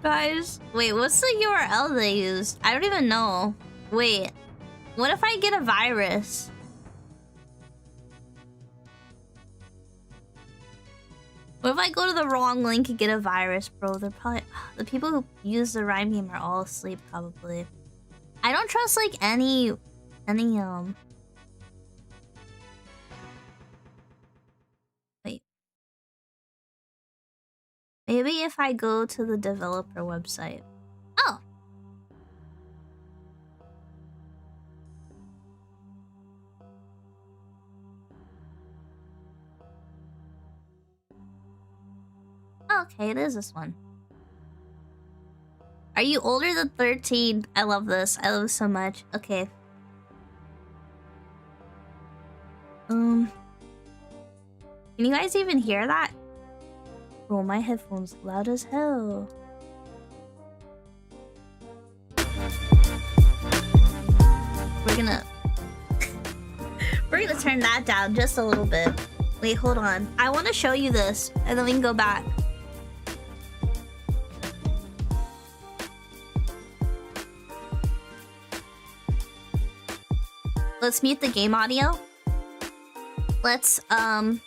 Guys, wait, what's the URL they used? I don't even know. Wait, what if I get a virus? What if I go to the wrong link and get a virus, bro? They're probably... The people who use the rhyme game are all asleep, probably. I don't trust, like, any... Wait. Maybe if I go to the developer website. Oh! Okay, it is this one. Are you older than 13? I love this. I love it so much. Okay. Can you guys even hear that? Bro, my headphones loud as hell. We're gonna turn that down just a little bit. Wait, hold on. I want to show you this, and then we can go back. Let's mute the game audio. Let's, Oh,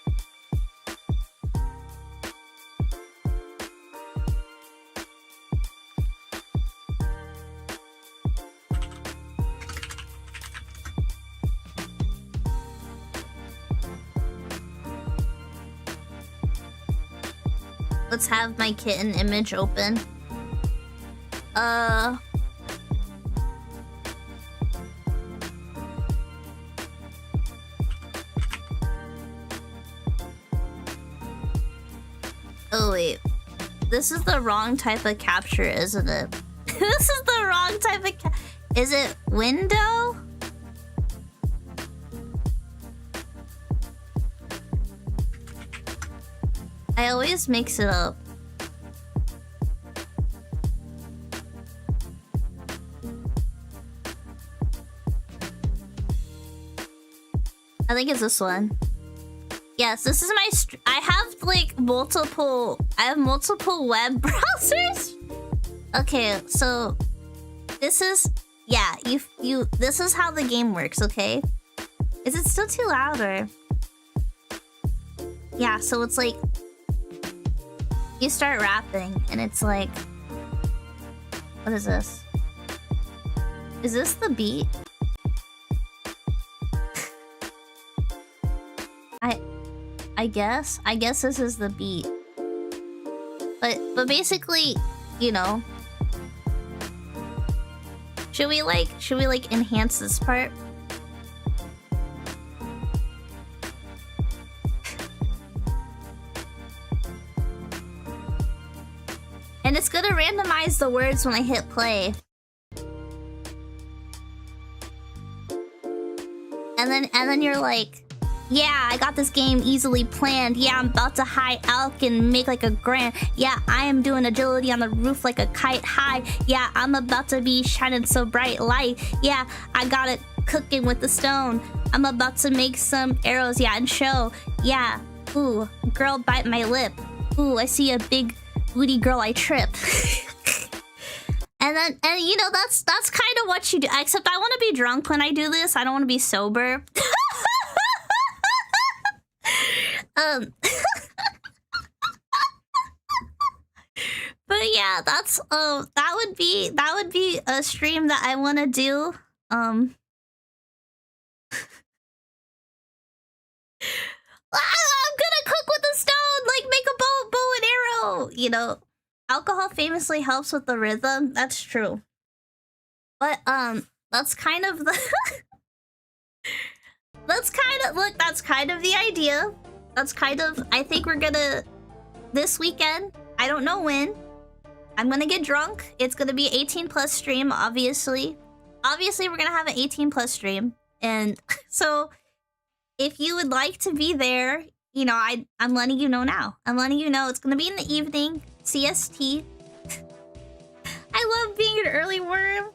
let's have my kitten image open. Oh wait, this is the wrong type of capture, isn't it? This is the wrong type of is it window? I always mix it up. I think it's this one. Yes, this is my I have like multiple web browsers. Okay, so this is, yeah, you this is how the game works, okay? Is it still too loud or? Yeah, so it's like you start rapping and it's like, what is this? Is this the beat? I guess this is the beat. But basically, you know, should we like enhance this part? And it's gonna randomize the words when I hit play. And then you're like, yeah, I got this game easily planned. Yeah, I'm about to high elk and make like a grand. Yeah, I am doing agility on the roof like a kite high. Yeah, I'm about to be shining so bright light. Yeah, I got it cooking with the stone. I'm about to make some arrows, yeah, and show. Yeah, ooh, girl bite my lip. Ooh, I see a big booty girl, I trip. And you know, that's kind of what you do. Except I want to be drunk when I do this. I don't want to be sober. But yeah, that's that would be a stream that I want to do. I'm gonna cook with a stone, like make a bow and arrow. You know, alcohol famously helps with the rhythm. That's true. But that's kind of the that's kind of the idea. That's kind of, I think we're gonna, this weekend, I don't know when, I'm gonna get drunk. It's gonna be 18 plus stream, obviously. Obviously, we're gonna have an 18 plus stream. And so, if you would like to be there, you know, I'm letting you know now. I'm letting you know it's gonna be in the evening, CST. I love being an early worm.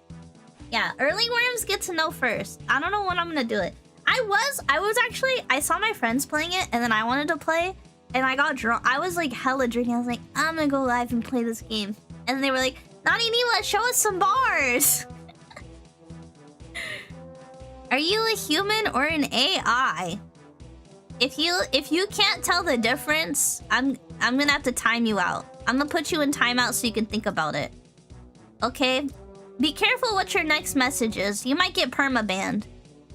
Yeah, early worms get to know first. I don't know when I'm gonna do it. I was actually, I saw my friends playing it, and then I wanted to play, and I got drunk. I was like hella drinking. I was like, I'm gonna go live and play this game. And then they were like, naneniwa, show us some bars. Are you a human or an AI? If you can't tell the difference, I'm gonna have to time you out. I'm gonna put you in timeout so you can think about it. Okay? Be careful what your next message is. You might get perma-banned.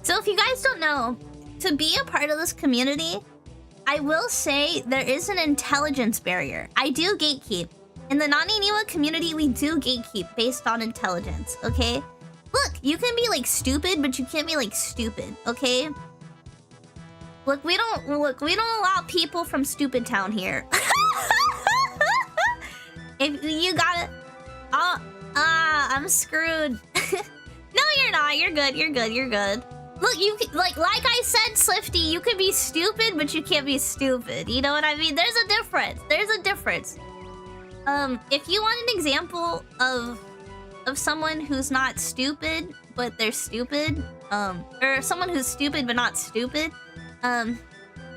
So if you guys don't know, to be a part of this community, I will say there is an intelligence barrier. I do gatekeep. In the naneniwa community, we do gatekeep based on intelligence, okay? Look, you can be like stupid, but you can't be like stupid, okay? Look, we don't allow people from Stupid Town here. If you got it, I'm screwed. No, you're not. You're good. You're good. You're good. Look, you can, like I said, Slifty, you could be stupid, but you can't be stupid. You know what I mean? There's a difference. There's a difference. If you want an example of someone who's not stupid, but they're stupid, or someone who's stupid but not stupid, I don't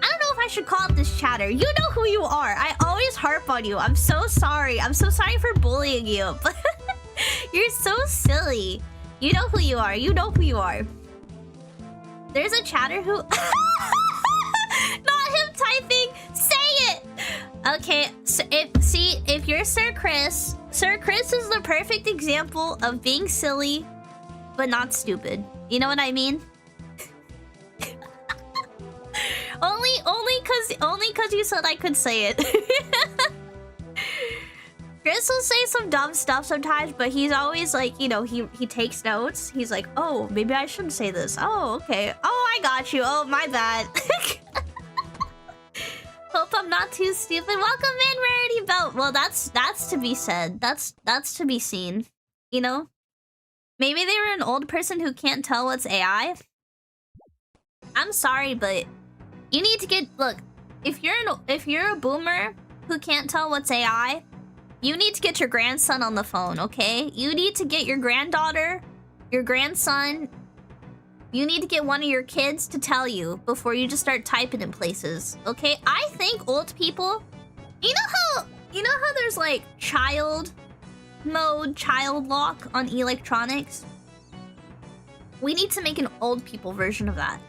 know if I should call up this chatter. You know who you are. I always harp on you. I'm so sorry. I'm so sorry for bullying you. But you're so silly. You know who you are. You know who you are. There's a chatter who... Not him typing. Say it. Okay. So if you're Sir Chris is the perfect example of being silly, but not stupid. You know what I mean? Only cause you said I could say it. Chris will say some dumb stuff sometimes, but he's always like, you know, he takes notes. He's like, oh, maybe I shouldn't say this. Oh, okay. Oh, I got you. Oh, my bad. Hope I'm not too stupid. Welcome in, Rarity Belt. Well, that's to be said. That's to be seen. You know? Maybe they were an old person who can't tell what's AI. I'm sorry, but you need to get... Look, if you're a boomer who can't tell what's AI, you need to get your grandson on the phone, okay? You need to get your granddaughter, your grandson. You need to get one of your kids to tell you before you just start typing in places, okay? I think old people... You know how there's like child mode, child lock on electronics? We need to make an old people version of that.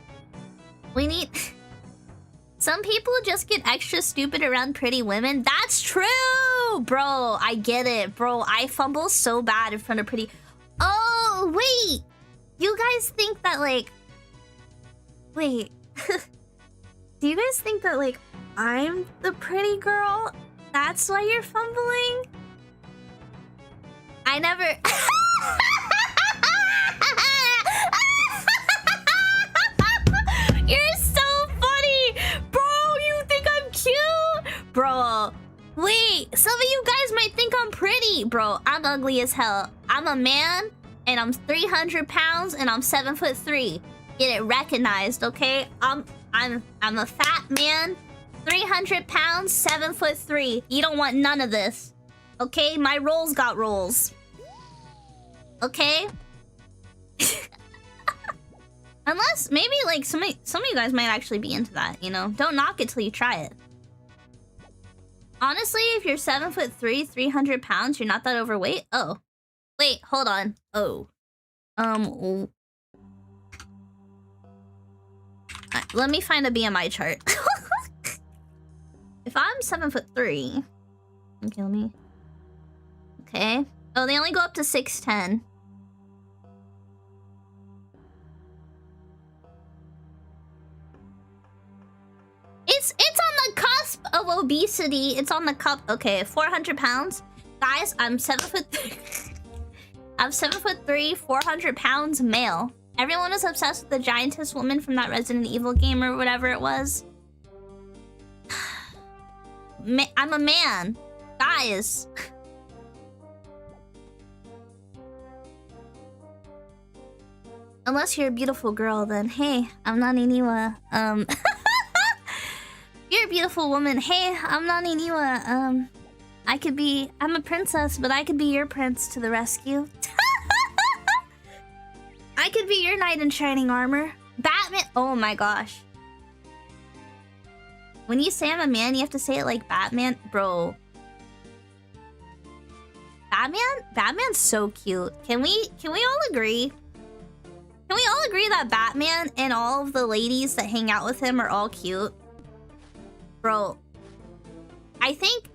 We need... Some people just get extra stupid around pretty women. That's true! Bro, I get it. Bro, I fumble so bad in front of pretty... Oh, wait! You guys think that, like... Wait. Do you guys think that, like, I'm the pretty girl? That's why you're fumbling? I never... You're so funny! Bro, you think I'm cute? Bro, wait, some of you guys might think I'm pretty. Bro, I'm ugly as hell. I'm a man, and I'm 300 pounds, and I'm 7'3". Get it recognized, okay? I'm a fat man, 300 pounds, 7'3". You don't want none of this, okay? My rolls got rolls, okay? Unless, maybe, like, some of you guys might actually be into that, you know? Don't knock it till you try it. Honestly, if you're 7'3", 300 pounds, you're not that overweight. Oh. Wait, hold on. Oh. Let me find a BMI chart. If I'm 7'3", okay, let me... Okay. Oh, they only go up to 6'10". It's on the cusp of obesity. It's on the cup. Okay, 400 pounds. Guys, I'm 7'3". I'm 7'3", 400 pounds male. Everyone was obsessed with the giantess woman from that Resident Evil game or whatever it was. I'm a man. Guys. Unless you're a beautiful girl, then hey, I'm naneniwa. You're a beautiful woman. Hey, I'm naneniwa. I'm a princess, but I could be your prince to the rescue. I could be your knight in shining armor. Batman. Oh my gosh. When you say I'm a man, you have to say it like Batman. Bro. Batman's so cute. Can we all agree? Can we all agree that Batman and all of the ladies that hang out with him are all cute? Bro. I think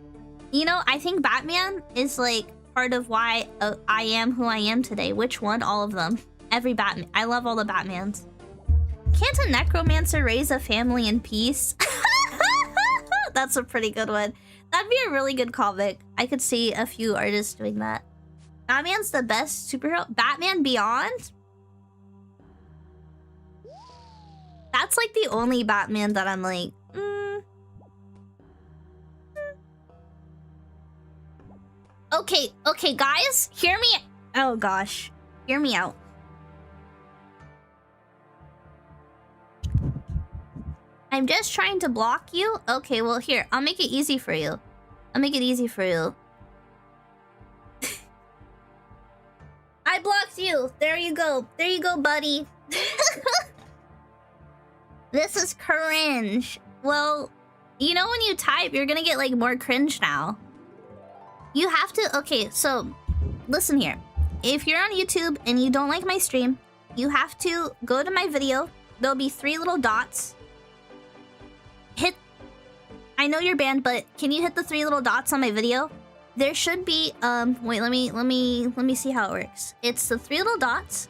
Batman is like part of why I am who I am today. Which one? All of them. Every Batman. I love all the Batmans. Can't a necromancer raise a family in peace? That's a pretty good one. That'd be a really good comic. I could see a few artists doing that. Batman's the best superhero. Batman Beyond? That's like the only Batman that I'm like, Okay, guys, hear me. Oh gosh, hear me out. I'm just trying to block you. Okay, well here, I'll make it easy for you. I'll make it easy for you. I blocked you. There you go. There you go, buddy. This is cringe. Well, you know when you type, you're gonna get like more cringe now. You have to... Okay, so listen here. If you're on YouTube and you don't like my stream, you have to go to my video. There'll be 3 little dots. Hit... I know you're banned, but can you hit the 3 little dots on my video? There should be... Wait, let me see how it works. It's the 3 little dots.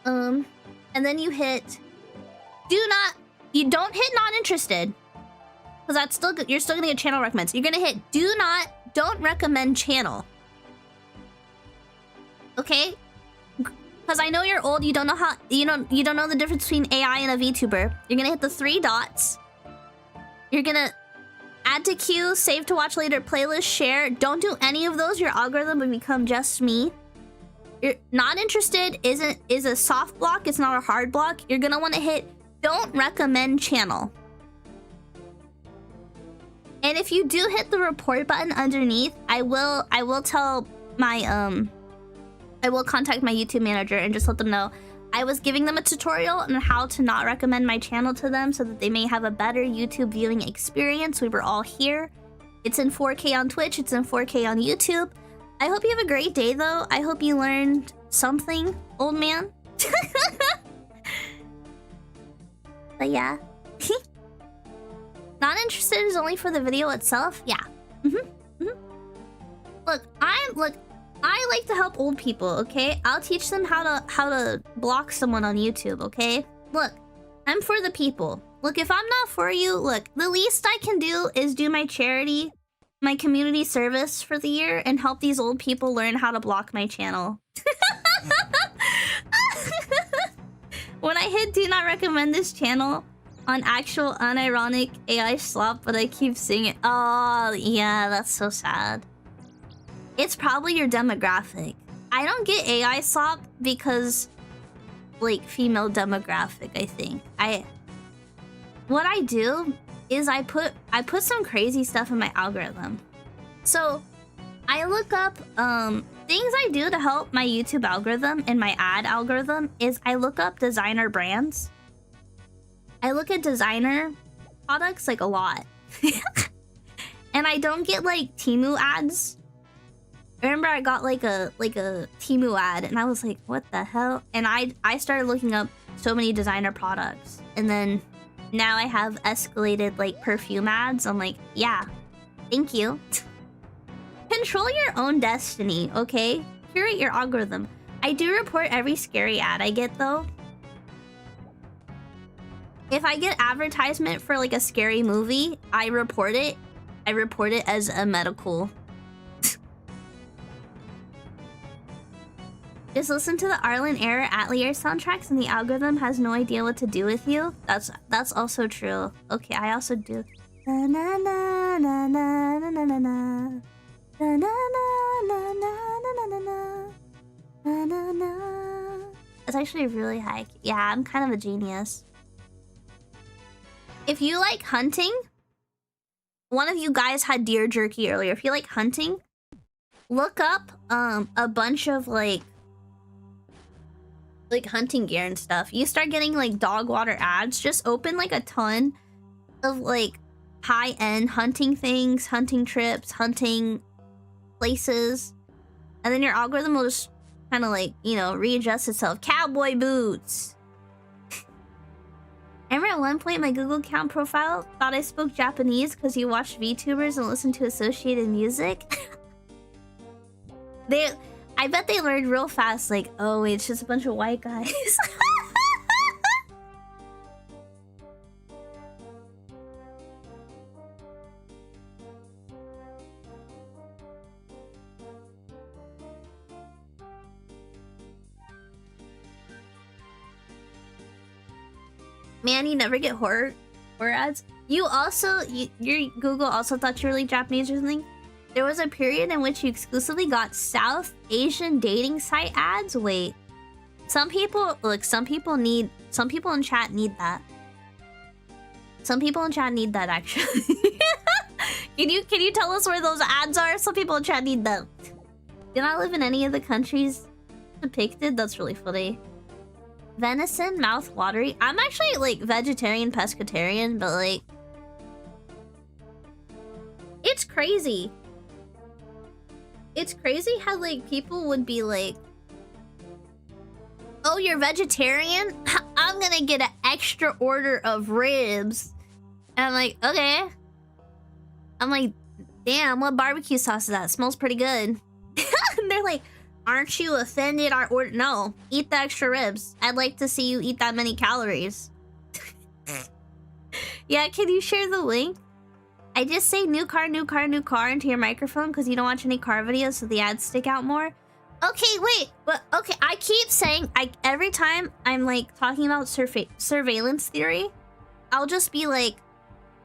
And then you hit... You don't hit not interested. Because that's still good. You're still gonna get channel recommends. You're gonna hit don't recommend channel. Okay? Because I know you're old, you don't know how you don't know the difference between AI and a VTuber. You're gonna hit the 3 dots. You're gonna add to queue, save to watch later, playlist, share. Don't do any of those. Your algorithm will become just me. You're not interested is a soft block, it's not a hard block. You're gonna want to hit don't recommend channel. And if you do hit the report button underneath, I will tell my I will contact my YouTube manager and just let them know I was giving them a tutorial on how to not recommend my channel to them so that they may have a better YouTube viewing experience. We were all here. It's in 4K on Twitch, it's in 4K on YouTube. I hope you have a great day though. I hope you learned something, old man. But yeah. Not interested is only for the video itself? Yeah. Look, I like to help old people, okay? I'll teach them how to block someone on YouTube, okay? Look, I'm for the people. Look, if I'm not for you, look, the least I can do is do my charity, my community service for the year, and help these old people learn how to block my channel. When I hit do not recommend this channel on actual unironic AI slop, but I keep seeing it. Oh, yeah, that's so sad. It's probably your demographic. I don't get AI slop because, like, female demographic, I think. What I do is I put some crazy stuff in my algorithm. So I look up things I do to help my YouTube algorithm and my ad algorithm is I look up designer brands. I look at designer products like a lot. And I don't get like Temu ads. I remember I got like a Temu ad and I was like, what the hell? And I started looking up so many designer products. And then now I have escalated like perfume ads. I'm like, yeah, thank you. Control your own destiny, okay? Curate your algorithm. I do report every scary ad I get though. If I get advertisement for like a scary movie, I report it. I report it as a medical. Just listen to the Arlen Error Atelier soundtracks and the algorithm has no idea what to do with you. That's also true. Okay, I also do. Na na na na na na na na na. Na na na na na na na na na na. It's actually really high. Yeah, I'm kind of a genius. If you like hunting, one of you guys had deer jerky earlier. If you like hunting, look up a bunch of like hunting gear and stuff. You start getting like dog water ads. Just open like a ton of like high-end hunting things, hunting trips, hunting places, and then your algorithm will just kind of like, you know, readjust itself. Cowboy boots. I remember at one point my Google account profile thought I spoke Japanese because you watched VTubers and listened to associated music. I bet they learned real fast, like, oh, wait, it's just a bunch of white guys. Man, you never get horror ads? You also, your Google also thought you were like Japanese or something? There was a period in which you exclusively got South Asian dating site ads? Wait. Some people in chat need that. Some people in chat need that, actually. Can you tell us where those ads are? Some people in chat need them. Did I live in any of the countries depicted? That's really funny. Venison, mouth-watery. I'm actually, like, vegetarian, pescatarian, but, like... It's crazy. It's crazy how, like, people would be like, oh, you're vegetarian? I'm gonna get an extra order of ribs. And I'm like, okay. I'm like, damn, what barbecue sauce is that? It smells pretty good. And they're like, aren't you offended? Our order? No, eat the extra ribs. I'd like to see you eat that many calories. Yeah, can you share the link? I just say new car, new car, new car into your microphone because you don't watch any car videos so the ads stick out more. Okay, wait, but okay, I keep saying, every time I'm like talking about surveillance theory, I'll just be like,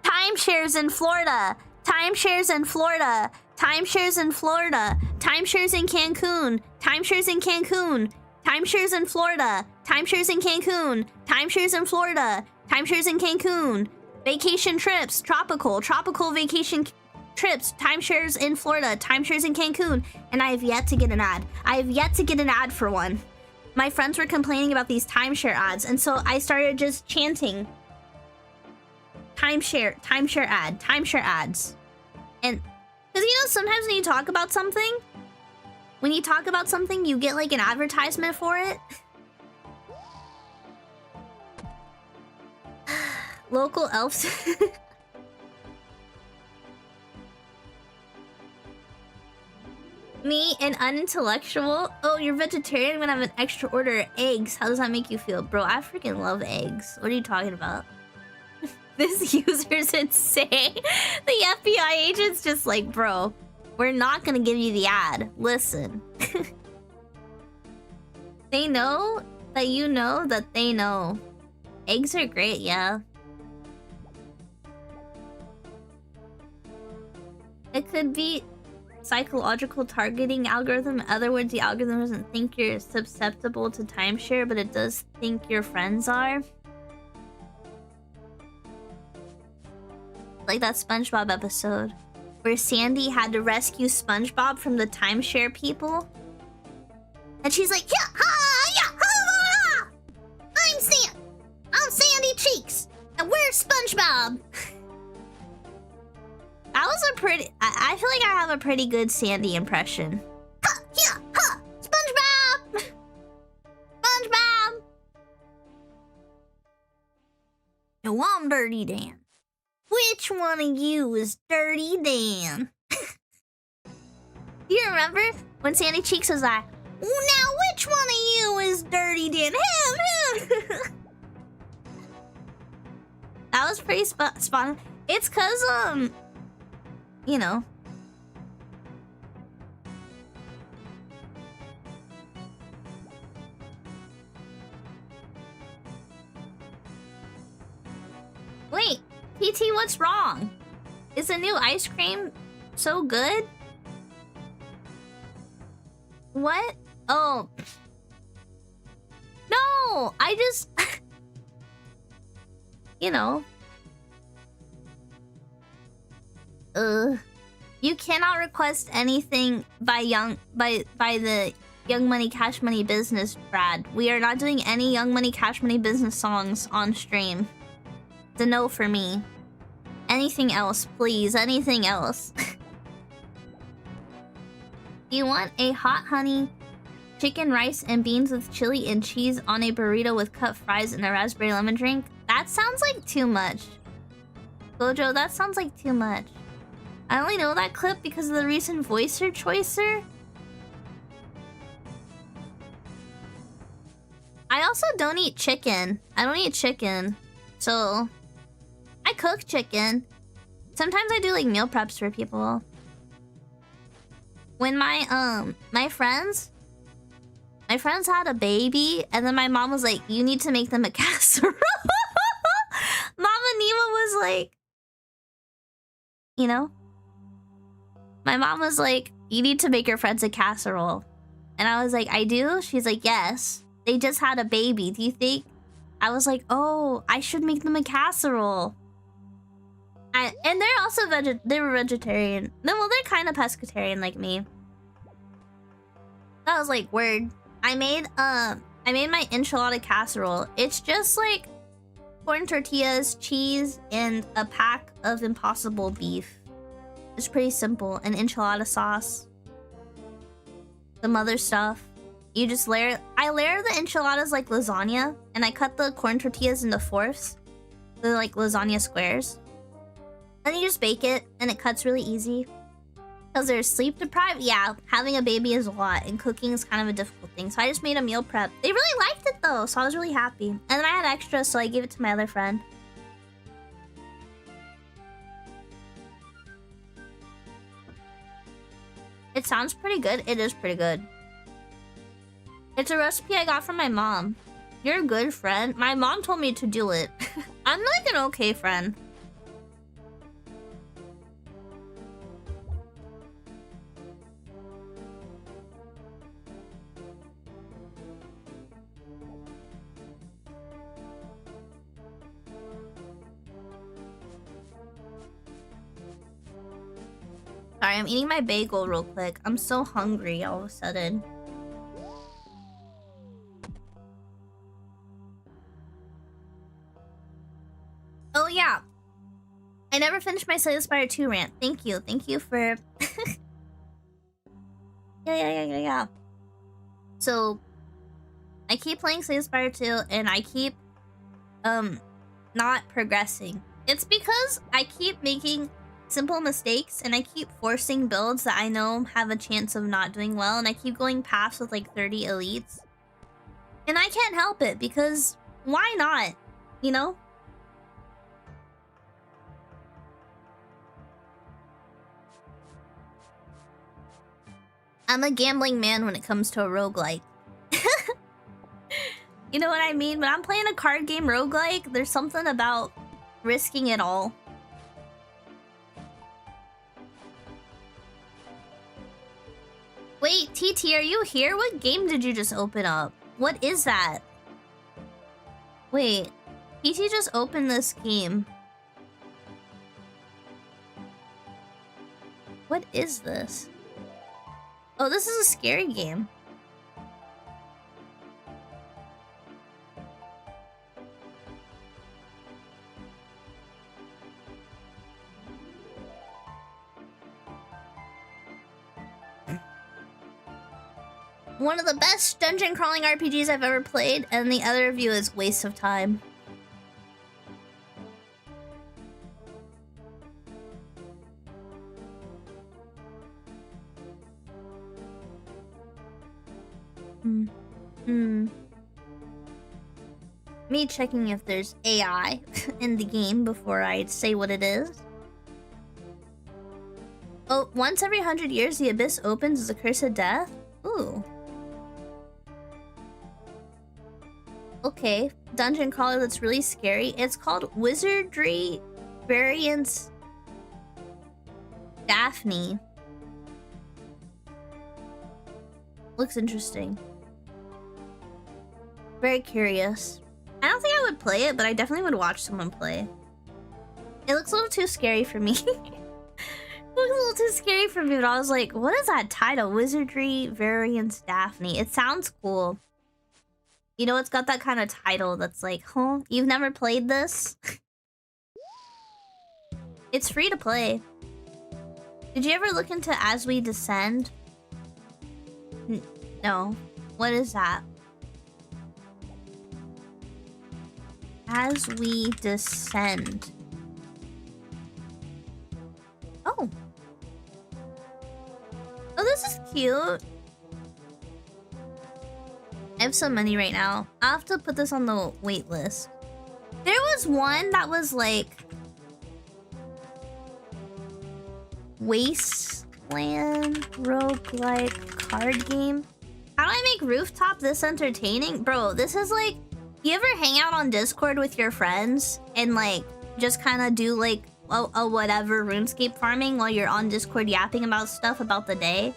timeshares in Florida, timeshares in Florida, timeshares in Florida, timeshares in Cancun, timeshares in Cancun, timeshares in Florida, timeshares in Cancun, timeshares in Florida, timeshares in Cancun. Vacation trips, tropical vacation trips, timeshares in Florida, timeshares in Cancun, and I have yet to get an ad. I have yet to get an ad for one. My friends were complaining about these timeshare ads, and so I started just chanting timeshare ads. And because you know, sometimes when you talk about something, you get like an advertisement for it. Local elves. Me, an unintellectual? Oh, you're vegetarian when I have an extra order of eggs. How does that make you feel? Bro, I freaking love eggs. What are you talking about? This user's insane. The FBI agent's just like, bro, we're not gonna give you the ad. Listen. They know that you know that they know. Eggs are great, yeah. It could be psychological targeting algorithm. In other words, the algorithm doesn't think you're susceptible to timeshare, but it does think your friends are. Like that SpongeBob episode where Sandy had to rescue SpongeBob from the timeshare people. And she's like, yeah, ha, yeah, ha, ha. I'm Sandy Cheeks, and we're SpongeBob. That was a pretty... I feel like I have a pretty good Sandy impression. Ha! Yeah! Ha! SpongeBob! SpongeBob! No, I'm Dirty Dan. Which one of you is Dirty Dan? Do you remember when Sandy Cheeks was like, now which one of you is Dirty Dan? Him! That was pretty spot. It's cause, you know. Wait, PT, what's wrong? Is the new ice cream so good? What? Oh. No, I just... you know. You cannot request anything by the Young Money Cash Money business, Brad. We are not doing any Young Money Cash Money business songs on stream. It's a no for me. Anything else, please. Anything else. Do you want a hot honey chicken, rice, and beans with chili and cheese on a burrito with cut fries and a raspberry lemon drink? That sounds like too much. Gojo, that sounds like too much. I only know that clip because of the recent voicer choicer. I also don't eat chicken. I don't eat chicken. So, I cook chicken. Sometimes I do like meal preps for people. When my friends had a baby, and then my mom was like, you need to make them a casserole. Mama Niwa was like, you know? My mom was like, you need to make your friends a casserole. And I was like, I do? She's like, yes. They just had a baby. Do you think? I was like, oh, I should make them a casserole. And they're also they were vegetarian. Well, they're kind of pescatarian like me. That was like, word. I made my enchilada casserole. It's just like corn tortillas, cheese, and a pack of Impossible beef. It's pretty simple. An enchilada sauce. Some other stuff. You just layer... I layer the enchiladas like lasagna, and I cut the corn tortillas into fourths. They're like lasagna squares. Then you just bake it, and it cuts really easy. Because they're sleep deprived? Yeah, having a baby is a lot, and cooking is kind of a difficult thing. So I just made a meal prep. They really liked it though, so I was really happy. And then I had extra, so I gave it to my other friend. It sounds pretty good. It is pretty good. It's a recipe I got from my mom. You're a good friend. My mom told me to do it. I'm like an okay friend. Sorry, I'm eating my bagel real quick. I'm so hungry all of a sudden. Oh yeah. I never finished my Slay the Spire 2 rant. Thank you. Thank you for... Yeah. So, I keep playing Slay the Spire 2, and I keep not progressing. It's because I keep making simple mistakes and I keep forcing builds that I know have a chance of not doing well, and I keep going past with like 30 elites. And I can't help it because why not? You know? I'm a gambling man when it comes to a roguelike. You know what I mean? When I'm playing a card game roguelike, there's something about risking it all. Wait, TT, are you here? What game did you just open up? What is that? Wait, TT just opened this game. What is this? Oh, this is a scary game. One of the best dungeon crawling RPGs I've ever played, and the other view is waste of time. Me checking if there's AI in the game before I say what it is. Oh, once every 100 years the abyss opens as a curse of death? Ooh. Okay, dungeon crawler that's really scary. It's called Wizardry Variants Daphne. Looks interesting. Very curious. I don't think I would play it, but I definitely would watch someone play. It looks a little too scary for me. It looks a little too scary for me, but I was like, what is that title? Wizardry Variants Daphne. It sounds cool. You know, it's got that kind of title that's like, huh? You've never played this? It's free to play. Did you ever look into As We Descend? No. What is that? As We Descend. Oh. Oh, this is cute. I have some money right now. I'll have to put this on the wait list. There was one that was like... Wasteland roguelike card game. How do I make Rooftop this entertaining? Bro, this is like... You ever hang out on Discord with your friends and like just kind of do like a whatever RuneScape farming while you're on Discord yapping about stuff about the day?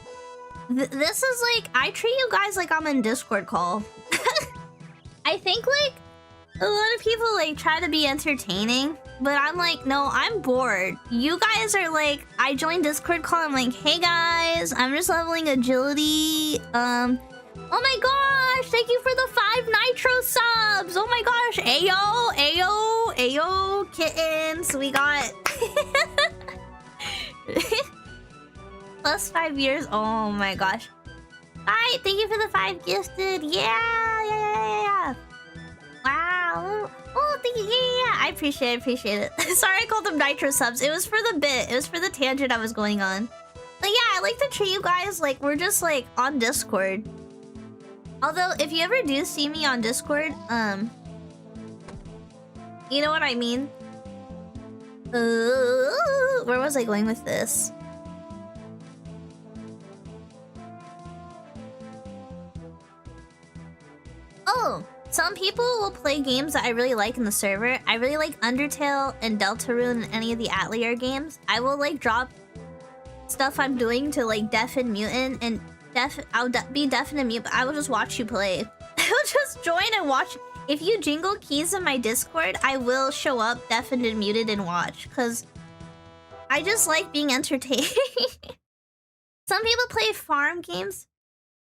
This is like, I treat you guys like I'm in Discord call. I think like a lot of people like try to be entertaining, but I'm like, no, I'm bored. You guys are like, I joined Discord call, I'm like, hey guys, I'm just leveling agility. Oh my gosh, thank you for the 5 Nitro subs. Oh my gosh, ayo, ayo, ayo, kittens. We got plus 5 years. Oh my gosh. Hi, thank you for the 5 gifted. Yeah. Wow. Oh, thank you. Yeah. I appreciate it. Sorry I called them Nitro subs. It was for the bit. It was for the tangent I was going on. But yeah, I like to treat you guys like we're just like on Discord. Although, if you ever do see me on Discord, you know what I mean? Where was I going with this? Oh, some people will play games that I really like in the server. I really like Undertale and Deltarune and any of the Atelier games. I will like drop stuff I'm doing to like deafen mutant and I'll be deaf and mute, but I will just watch you play. I will just join and watch. If you jingle keys in my Discord, I will show up deafened and muted and watch, because I just like being entertained. Some people play farm games,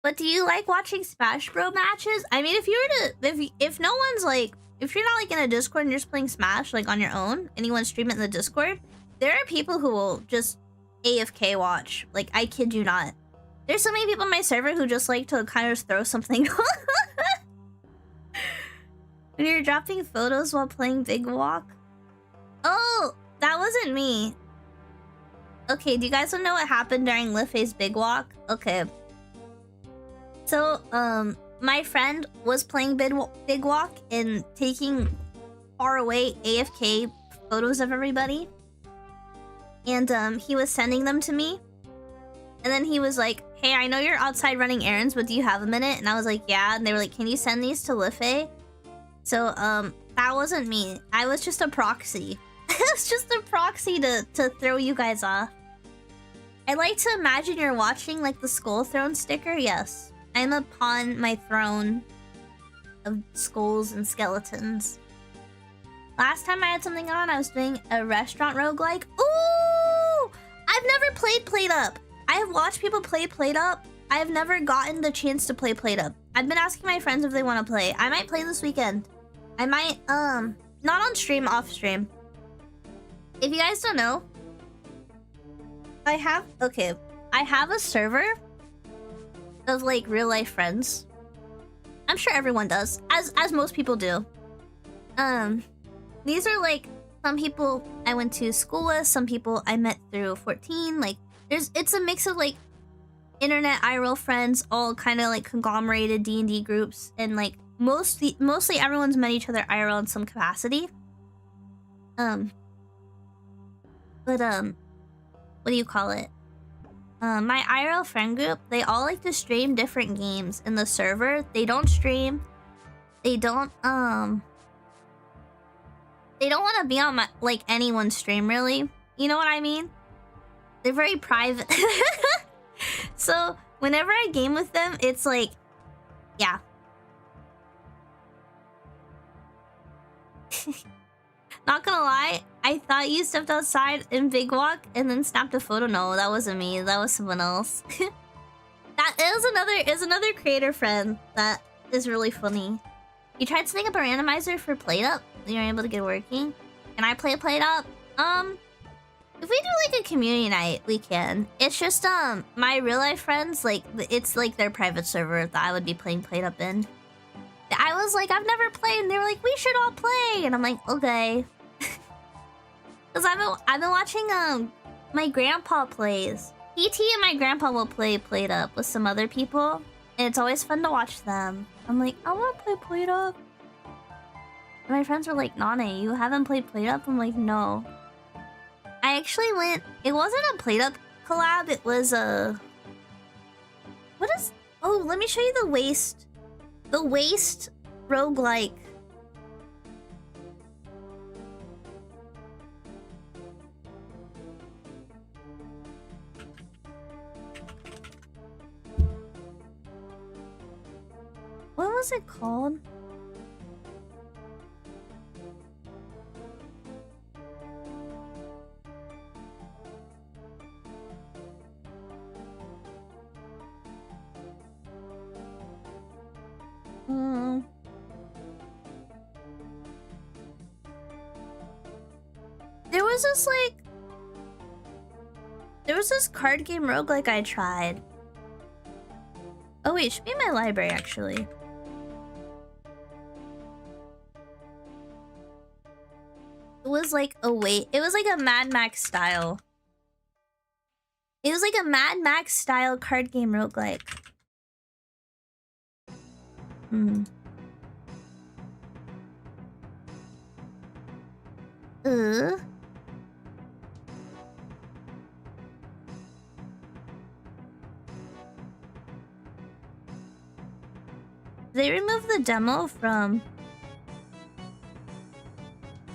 but do you like watching Smash Bro matches? I mean, if you were to, if no one's like, if you're not like in a Discord and you're just playing Smash like on your own, anyone stream it in the Discord, there are people who will just AFK watch. Like, I kid you not. There's so many people on my server who just like to kind of throw something on. When you're dropping photos while playing Big Walk? Oh, that wasn't me. Okay, do you guys want to know what happened during Life's Big Walk? Okay. So, my friend was playing Big Walk and taking far away AFK photos of everybody. And, he was sending them to me. And then he was like, hey, I know you're outside running errands, but do you have a minute? And I was like, yeah. And they were like, can you send these to Life? So, that wasn't me. I was just a proxy. It was just a proxy to throw you guys off. I like to imagine you're watching like the Skull Throne sticker. Yes. I'm upon my throne of skulls and skeletons. Last time I had something on, I was doing a restaurant roguelike. Ooh! I've never played Plate Up. I have watched people play Plate Up. I have never gotten the chance to play Plate Up. I've been asking my friends if they want to play. I might play this weekend. I might, not on stream, off stream. If you guys don't know, I have a server of like real life friends. I'm sure everyone does, as most people do. These are like some people I went to school with, some people I met through 14. Like, it's a mix of like internet IRL friends, all kind of like conglomerated D&D groups, and like mostly everyone's met each other IRL in some capacity. But what do you call it? My IRL friend group, they all like to stream different games in the server. They don't stream. They don't want to be on my, like, anyone's stream, really. You know what I mean? They're very private. So whenever I game with them, it's like, yeah. Not gonna lie, I thought you stepped outside in Big Walk and then snapped a photo. No, that wasn't me. That was someone else. That is another creator friend that is really funny. You tried setting up a randomizer for Plate Up? You're able to get working? Can I play Plate Up? If we do like a community night, we can. It's just my real life friends, like it's like their private server that I would be playing Plate Up in. I was like, I've never played, and they were like, we should all play, and I'm like, okay. Cause I've been watching my grandpa plays. PT and my grandpa will play Plate Up with some other people, and it's always fun to watch them. I'm like, I want to play Plate Up. And my friends were like, Nane, you haven't played Plate Up? I'm like, no. I actually went. It wasn't a Plate Up collab. It was a. What is? Oh, let me show you the waste. The waste roguelike. What was it called? There was this card game roguelike I tried. Oh wait, it should be in my library actually. It was like a Mad Max style. It was like a Mad Max style card game roguelike. They removed the demo from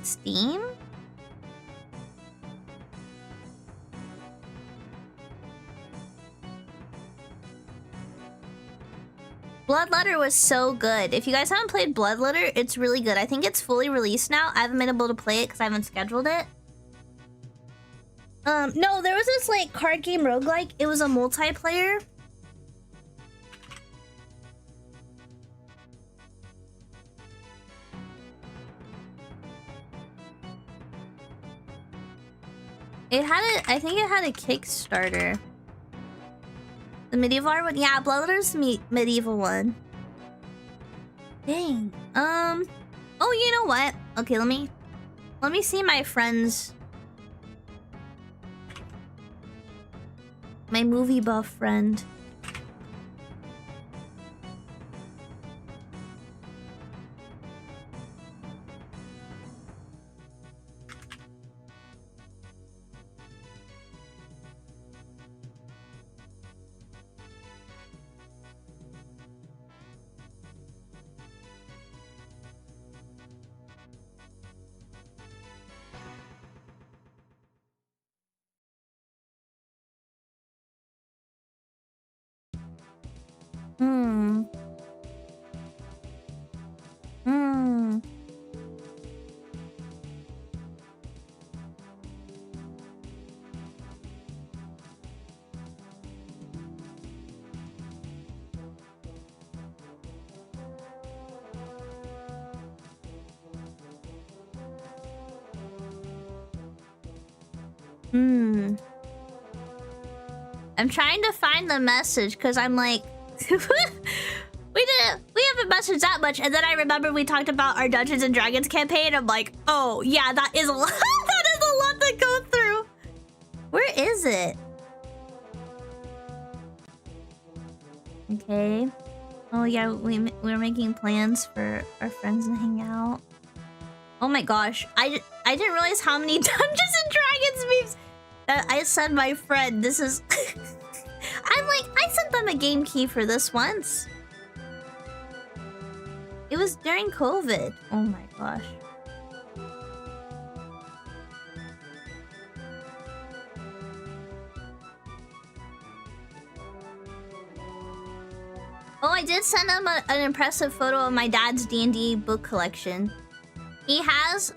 Steam? Bloodletter was so good. If you guys haven't played Bloodletter, it's really good. I think it's fully released now. I haven't been able to play it because I haven't scheduled it. No, there was this like card game roguelike. It was a multiplayer. I think it had a Kickstarter. The medieval art one? Yeah, Bloodletter's medieval one. Dang. Oh, Oh, you know what? Okay, let me see my friends. My movie buff friend. Hmm. Hmm. Hmm. I'm trying to find the message because I'm like, we haven't messaged that much, and then I remember we talked about our Dungeons and Dragons campaign. I'm like, oh yeah, that is a lot. That is a lot to go through. Where is it? Okay. Oh yeah, we're making plans for our friends to hang out. Oh my gosh, I didn't realize how many Dungeons and Dragons memes that I sent my friend. This is I'm like, I sent them a game key for this once. It was during COVID. Oh my gosh. Oh, I did send him an impressive photo of my dad's D&D book collection. He has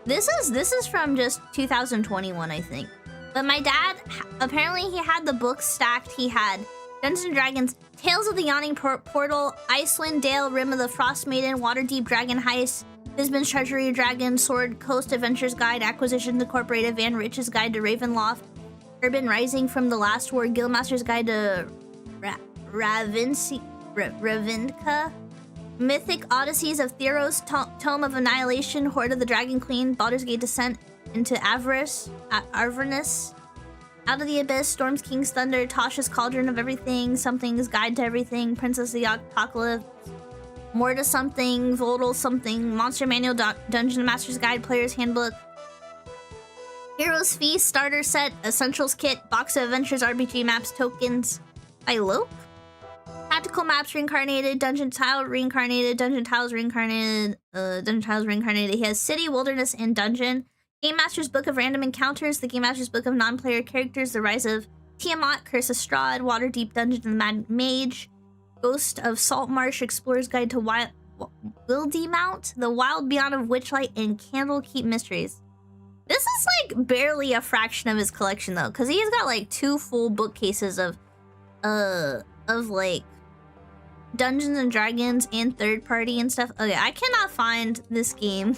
this is from just 2021, I think. But my dad, apparently he had the books stacked. He had Dungeons and Dragons, Tales of the Yawning Portal, Icewind Dale, Rim of the Frost Maiden, Waterdeep Dragon Heist, Fizban's Treasury Dragon, Sword Coast Adventures Guide, Acquisitions Incorporated, Van Rich's Guide to Ravenloft, Urban Rising from the Last War, Guildmaster's Guide to Ravinka, Mythic Odysseys of Theros, Tome of Annihilation, Horde of the Dragon Queen, Baldur's Gate Descent into Avernus, Out of the Abyss, Storm's King's Thunder, Tasha's Cauldron of Everything, Something's Guide to Everything, Princess of the Apocalypse, More to Something, Voldal Something, Monster Manual, Dungeon Master's Guide, Player's Handbook, Heroes Feast, Starter Set, Essentials Kit, Box of Adventures, RPG Maps, Tokens, by Lope, Tactical Maps Reincarnated, Dungeon Tile Reincarnated, Dungeon Tiles Reincarnated, He has City, Wilderness, and Dungeon. Game Master's Book of Random Encounters, the Game Master's Book of Non-Player Characters, The Rise of Tiamat, Curse of Strahd, Waterdeep Dungeon and the Mad Mage, Ghost of Saltmarsh, Explorer's Guide to Wildemount, The Wild Beyond of Witchlight, and Candlekeep Mysteries. This is like barely a fraction of his collection though, because he's got like 2 full bookcases of like Dungeons and Dragons and third party and stuff. Okay, I cannot find this game.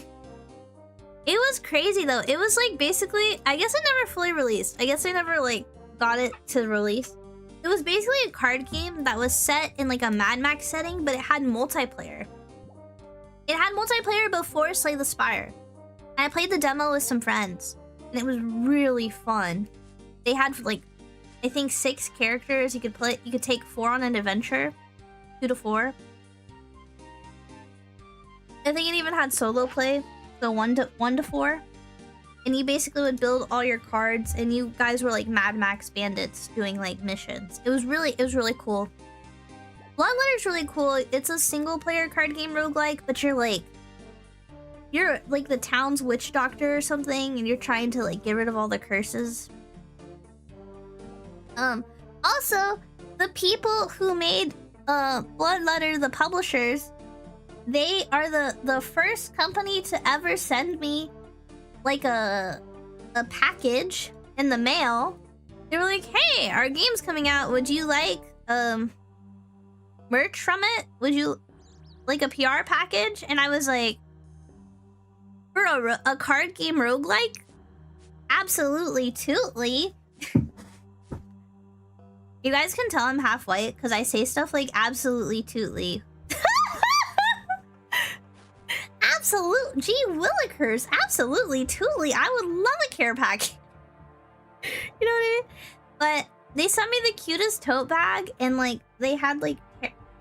It was crazy though. It was like basically, I guess it never fully released. I guess I never like got it to release. It was basically a card game that was set in like a Mad Max setting, but it had multiplayer. It had multiplayer before Slay the Spire. And I played the demo with some friends, and it was really fun. They had like, I think 6 characters you could play. You could take 4 on an adventure, 2 to 4. I think it even had solo play. So 1 to 4, and you basically would build all your cards, and you guys were like Mad Max bandits doing like missions. It was really cool. Bloodletter's really cool. It's a single player card game roguelike, but you're like the town's witch doctor or something, and you're trying to like get rid of all the curses. Also, the people who made Bloodletter, the publishers, they are the first company to ever send me like a package in the mail. They were like, hey, our game's coming out. Would you like merch from it? Would you like a PR package? And I was like, for a card game roguelike? Absolutely tootly. You guys can tell I'm half white because I say stuff like absolutely tootly. Absolute. Gee willikers. Absolutely. Truly. I would love a care pack. You know what I mean? But they sent me the cutest tote bag, and like they had like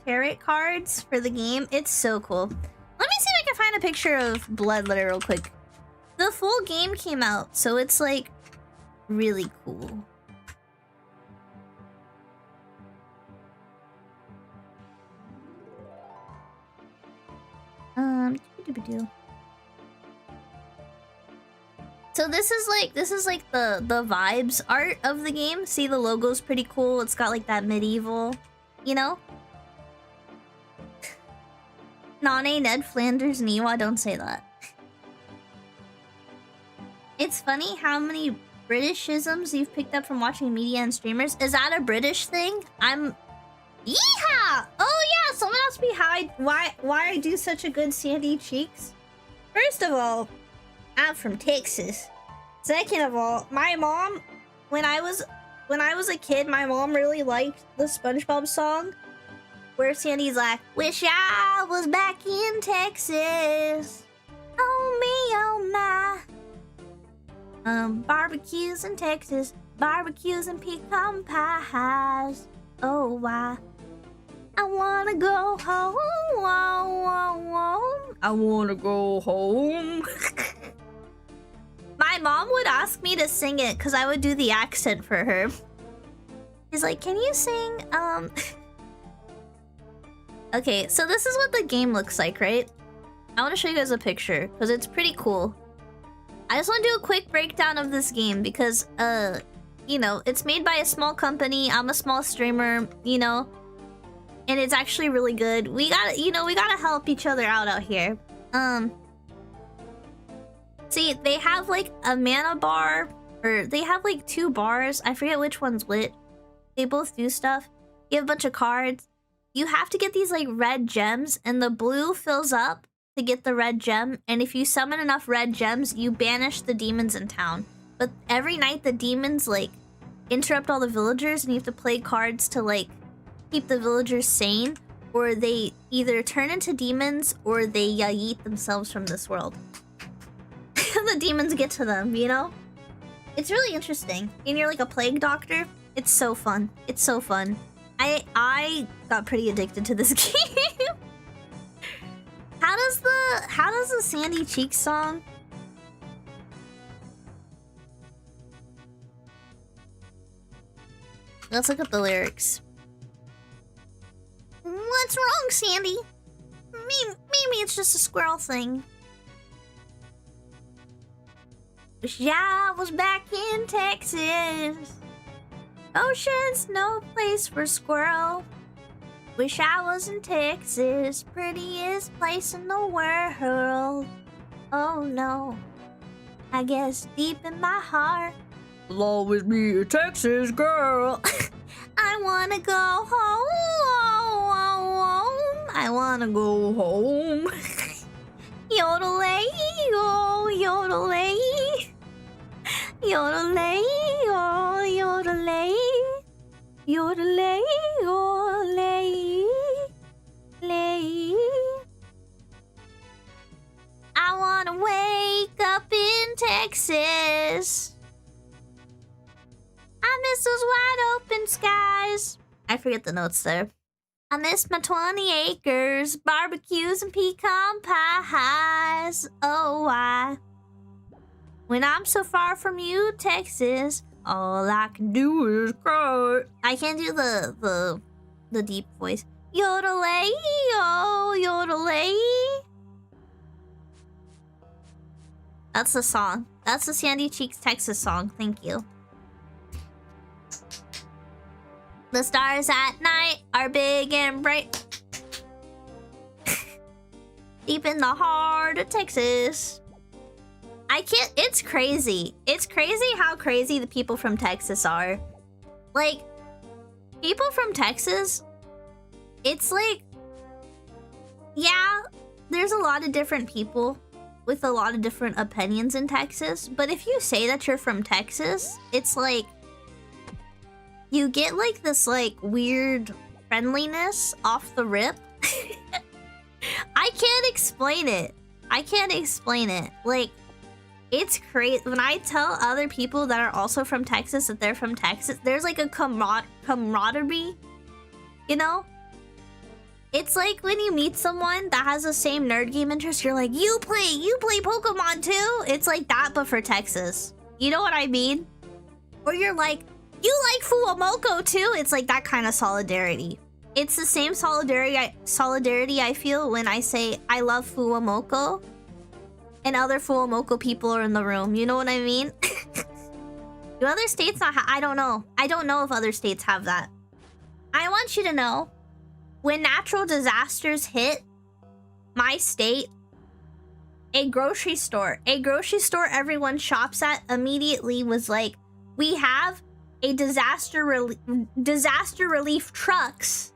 tarot cards for the game. It's so cool. Let me see if I can find a picture of Blood Letter real quick. The full game came out, so it's like really cool. Doo-doo-doo-doo. So this is like the vibes art of the game. See, the logo's pretty cool. It's got like that medieval, you know? Nane, Ned Flanders, Niwa, don't say that. It's funny how many Britishisms you've picked up from watching media and streamers. Is that a British thing? Yeehaw! Oh yeah, someone asked me why I do such a good sandy cheeks. First of all, I'm from Texas. Second of all, my mom, when I was a kid, my mom really liked the SpongeBob song where Sandy's like, "Wish I was back in Texas. Oh me, oh my. Barbecues in Texas, barbecues and pecan pies. Oh why? I wanna go home, I wanna go home." My mom would ask me to sing it because I would do the accent for her. She's like, "Can you sing, Okay, so this is what the game looks like, right? I want to show you guys a picture because it's pretty cool. I just want to do a quick breakdown of this game because, you know, it's made by a small company. I'm a small streamer, you know, and it's actually really good. We gotta help each other out here. See, they have like a mana bar, or they have like 2 bars. I forget which one's lit. They both do stuff. You have a bunch of cards. You have to get these like red gems, and the blue fills up to get the red gem. And if you summon enough red gems, you banish the demons in town. But every night the demons like interrupt all the villagers, and you have to play cards to like keep the villagers sane, or they either turn into demons or they yeet themselves from this world. The demons get to them, you know? It's really interesting. And you're like a plague doctor. It's so fun. It's so fun. I got pretty addicted to this game. How does the Sandy Cheeks song? Let's look up the lyrics. What's wrong, Sandy? Maybe it's just a squirrel thing. Wish I was back in Texas. Ocean's no place for squirrel. Wish I was in Texas, prettiest place in the world. Oh no, I guess deep in my heart, will always be a Texas girl. I wanna go home. I wanna go home. Yodelay, oh yodelay. Yodelay, oh yodelay. Yodelay, oh lay. I wanna wake up in Texas. I miss those wide open skies. I forget the notes there. I miss my 20 acres, barbecues and pecan pies. Oh, why? When I'm so far from you, Texas, all I can do is cry. I can't do the deep voice. Yodelay, oh, yodelay. That's the song. That's the Sandy Cheeks, Texas song. Thank you. The stars at night are big and bright. Deep in the heart of Texas. I can't... It's crazy. It's crazy how crazy the people from Texas are. Like, people from Texas, it's like... Yeah, there's a lot of different people with a lot of different opinions in Texas. But if you say that you're from Texas, it's like... You get like this like weird friendliness off the rip. I can't explain it. I can't explain it. Like, it's crazy. When I tell other people that are also from Texas that they're from Texas, there's like a camaraderie, you know? It's like when you meet someone that has the same nerd game interest, you're like, you play Pokemon too? It's like that, but for Texas. You know what I mean? Or you're like, you like Fuwamoko too? It's like that kind of solidarity. It's the same solidarity I feel when I say I love Fuwamoko and other Fuwamoko people are in the room. You know what I mean? Do other states not I don't know. I don't know if other states have that. I want you to know, when natural disasters hit my state, a grocery store everyone shops at immediately was like, we have a disaster relief trucks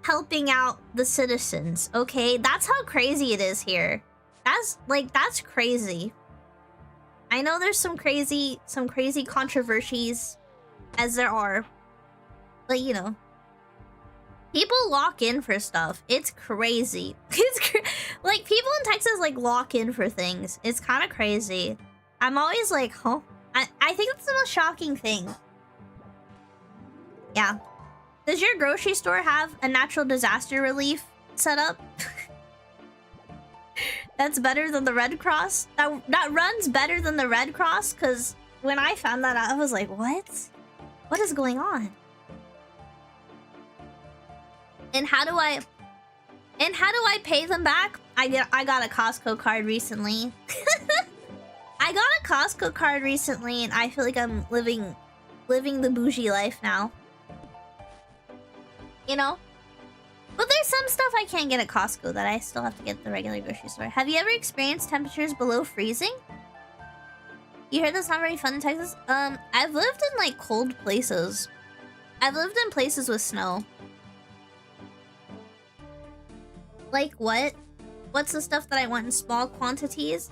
helping out the citizens, okay? That's how crazy it is here. That's crazy. I know there's some crazy controversies, as there are, but you know, people lock in for stuff. It's crazy. Like, people in Texas like lock in for things. It's kind of crazy. I'm always like, huh? I think that's the most shocking thing. Yeah. Does your grocery store have a natural disaster relief setup? That's better than the Red Cross? That runs better than the Red Cross? Because when I found that out, I was like, what? What is going on? And how do I pay them back? I got a Costco card recently. I got a Costco card recently, and I feel like I'm living the bougie life now. You know? But there's some stuff I can't get at Costco that I still have to get at the regular grocery store. Have you ever experienced temperatures below freezing? You heard that's not very fun in Texas? I've lived in like cold places. I've lived in places with snow. Like what? What's the stuff that I want in small quantities?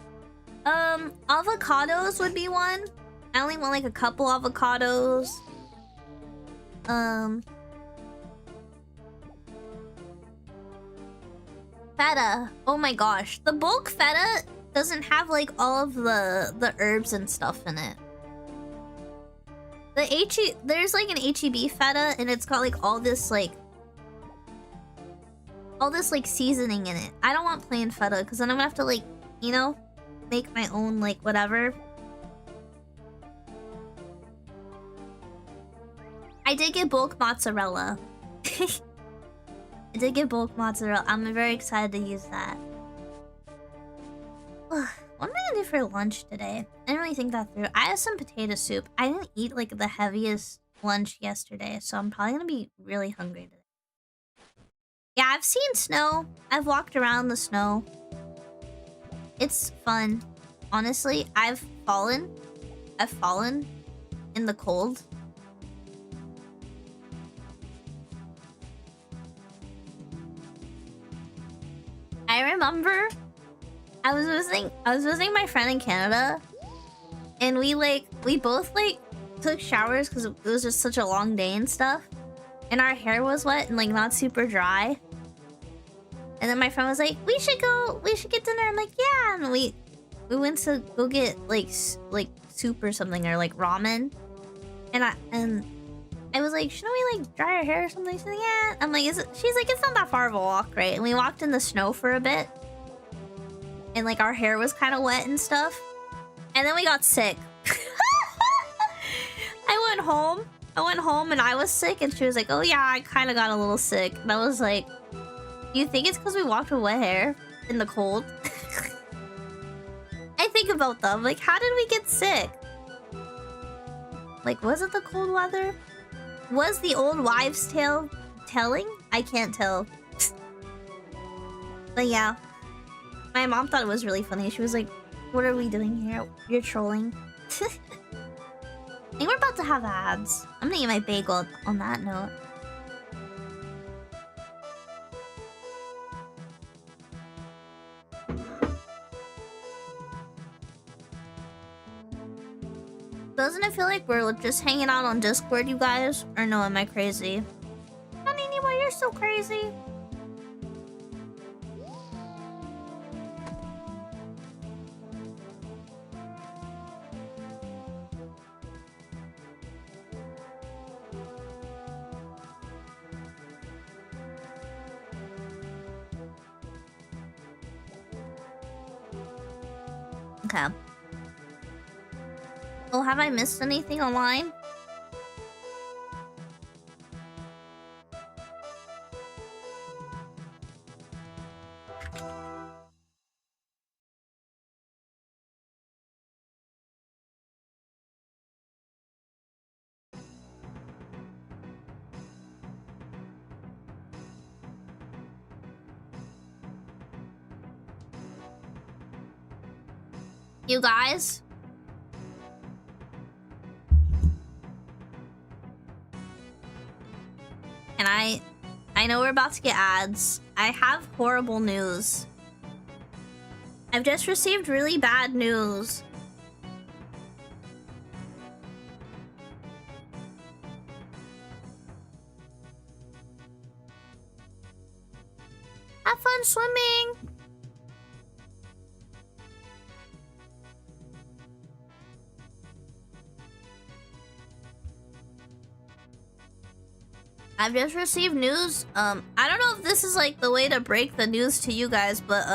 Avocados would be one. I only want like a couple avocados. Feta. Oh my gosh. The bulk feta doesn't have like all of the herbs and stuff in it. There's like an HEB feta and it's got like all this like seasoning in it. I don't want plain feta because then I'm gonna have to like, you know, make my own like whatever. I did get bulk mozzarella. I did get bulk mozzarella. I'm very excited to use that. What am I gonna do for lunch today? I didn't really think that through. I have some potato soup. I didn't eat like the heaviest lunch yesterday, so I'm probably gonna be really hungry today. Yeah, I've seen snow. I've walked around the snow. It's fun. Honestly, I've fallen in the cold. I remember I was visiting my friend in Canada, and we both like took showers because it was just such a long day and stuff, and our hair was wet and like not super dry. And then my friend was like, we should get dinner. I'm like, yeah. And we went to go get like soup or something, or like ramen. And I was like, shouldn't we like dry our hair or something? She's like, yeah. I'm like, is it? She's like, it's not that far of a walk, right? And we walked in the snow for a bit. And like our hair was kind of wet and stuff. And then we got sick. I went home and I was sick, and she was like, oh yeah, I kind of got a little sick. And I was like, you think it's because we walked with wet hair in the cold? I think about them. Like, how did we get sick? Like, was it the cold weather? Was the old wives' tale telling? I can't tell. But yeah. My mom thought it was really funny. She was like, what are we doing here? You're trolling. I think we're about to have ads. I'm gonna eat my bagel on that note. Doesn't it feel like we're just hanging out on Discord, you guys? Or no, am I crazy? Naneniwa, you're so crazy. Okay. Oh, have I missed anything online? You guys? And I know we're about to get ads. I have horrible news. I've just received really bad news. Have fun swimming. I've just received news. I don't know if this is like the way to break the news to you guys, but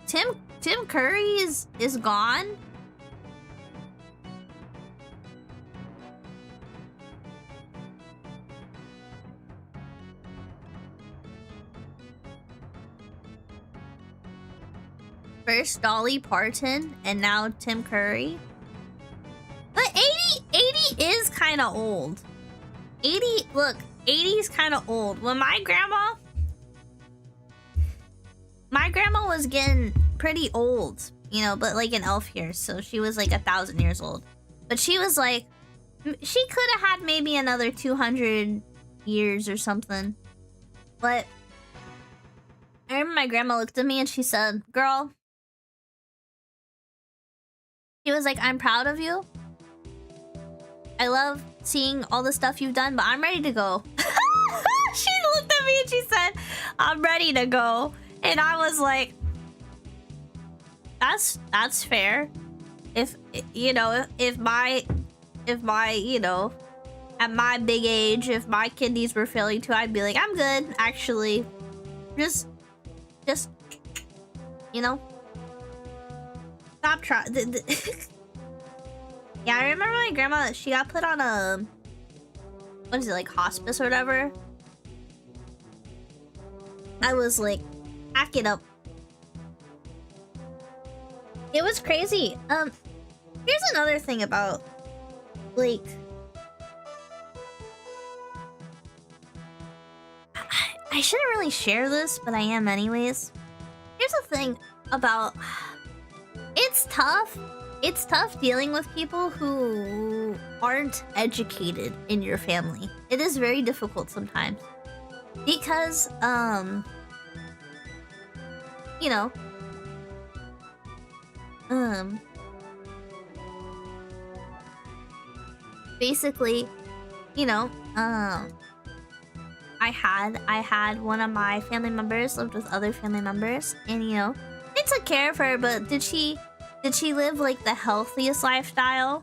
Tim Curry is gone. First Dolly Parton and now Tim Curry. But 80 is kind of old. 80, look, 80 is kind of old. When my grandma was getting pretty old, you know, but like an elf here, so she was like 1,000 years old. But she was like, she could have had maybe another 200 years or something. But I remember my grandma looked at me and she said, "Girl," she was like, "I'm proud of you. I love seeing all the stuff you've done, but I'm ready to go." She looked at me and she said, "I'm ready to go." And I was like, that's fair. If you know, if my you know, at my big age, if my kidneys were failing too, I'd be like, "I'm good, actually. Just you know, stop trying." Yeah, I remember my grandma, she got put on a, what is it, like hospice or whatever? I was like, pack it up. It was crazy. Here's another thing about, like, I shouldn't really share this, but I am anyways. Here's the thing about, it's tough. It's tough dealing with people who aren't educated in your family. It is very difficult sometimes. Because, you know, basically, you know, I had one of my family members lived with other family members, and you know, they took care of her, but did she live like the healthiest lifestyle?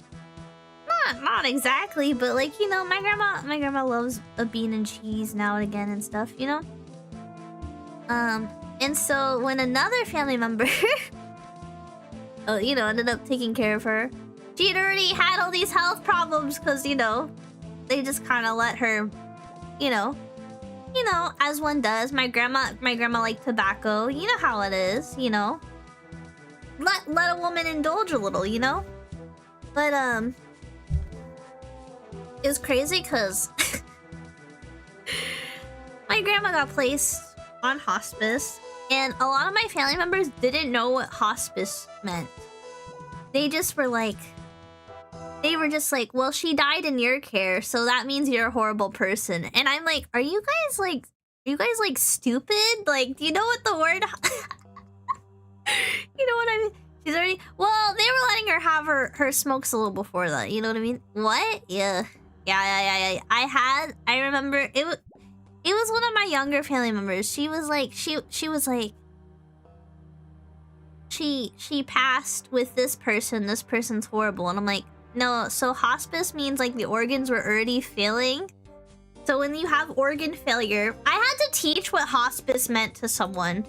Not exactly, but like, you know, my grandma loves a bean and cheese now and again and stuff, you know? And so when another family member you know, ended up taking care of her, she'd already had all these health problems because, you know, they just kind of let her, you know, as one does. My grandma liked tobacco. You know how it is, you know? Let a woman indulge a little, you know? But, it was crazy because my grandma got placed on hospice, and a lot of my family members didn't know what hospice meant. They just were like, well, she died in your care, so that means you're a horrible person. And I'm like, are you guys like stupid? Like, do you know what the word you know what I mean? She's already, well, they were letting her have her smokes a little before that, you know what I mean? What? Yeah. I remember it was one of my younger family members. She was like, she passed with this person. This person's horrible. And I'm like, no, so hospice means like the organs were already failing. So when you have organ failure, I had to teach what hospice meant to someone.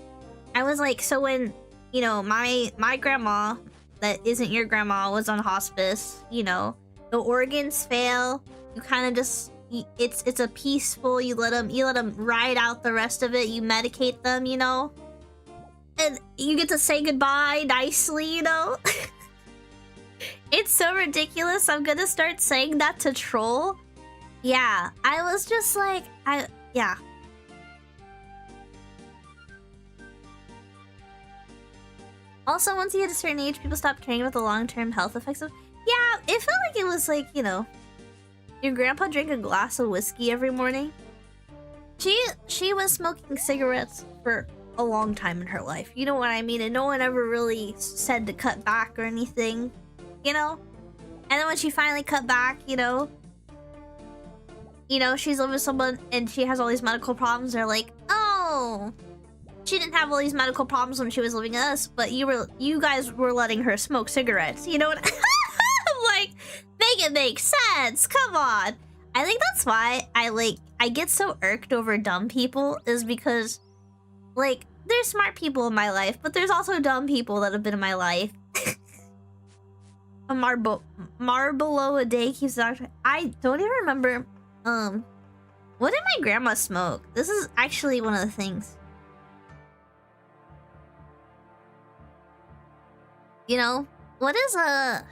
I was like, so when you know, my grandma that isn't your grandma was on hospice. You know, the organs fail. You kind of just it's a peaceful. You let them ride out the rest of it. You medicate them. You know, and you get to say goodbye nicely. You know. It's so ridiculous. I'm gonna start saying that to troll. Yeah, I was just like, yeah. Also, once you hit a certain age, people stop caring about the long-term health effects of... Yeah, it felt like it was like, you know, your grandpa drank a glass of whiskey every morning. She was smoking cigarettes for a long time in her life. You know what I mean? And no one ever really said to cut back or anything, you know? And then when she finally cut back, you know, she's living with someone and she has all these medical problems. They're like, oh, she didn't have all these medical problems when she was living with us, but you guys were letting her smoke cigarettes. You know what? I'm like, make it make sense. Come on. I think that's why I get so irked over dumb people, is because, like, there's smart people in my life, but there's also dumb people that have been in my life. A marble a day keeps doctor. I don't even remember. What did my grandma smoke? This is actually one of the things. You know, what is a...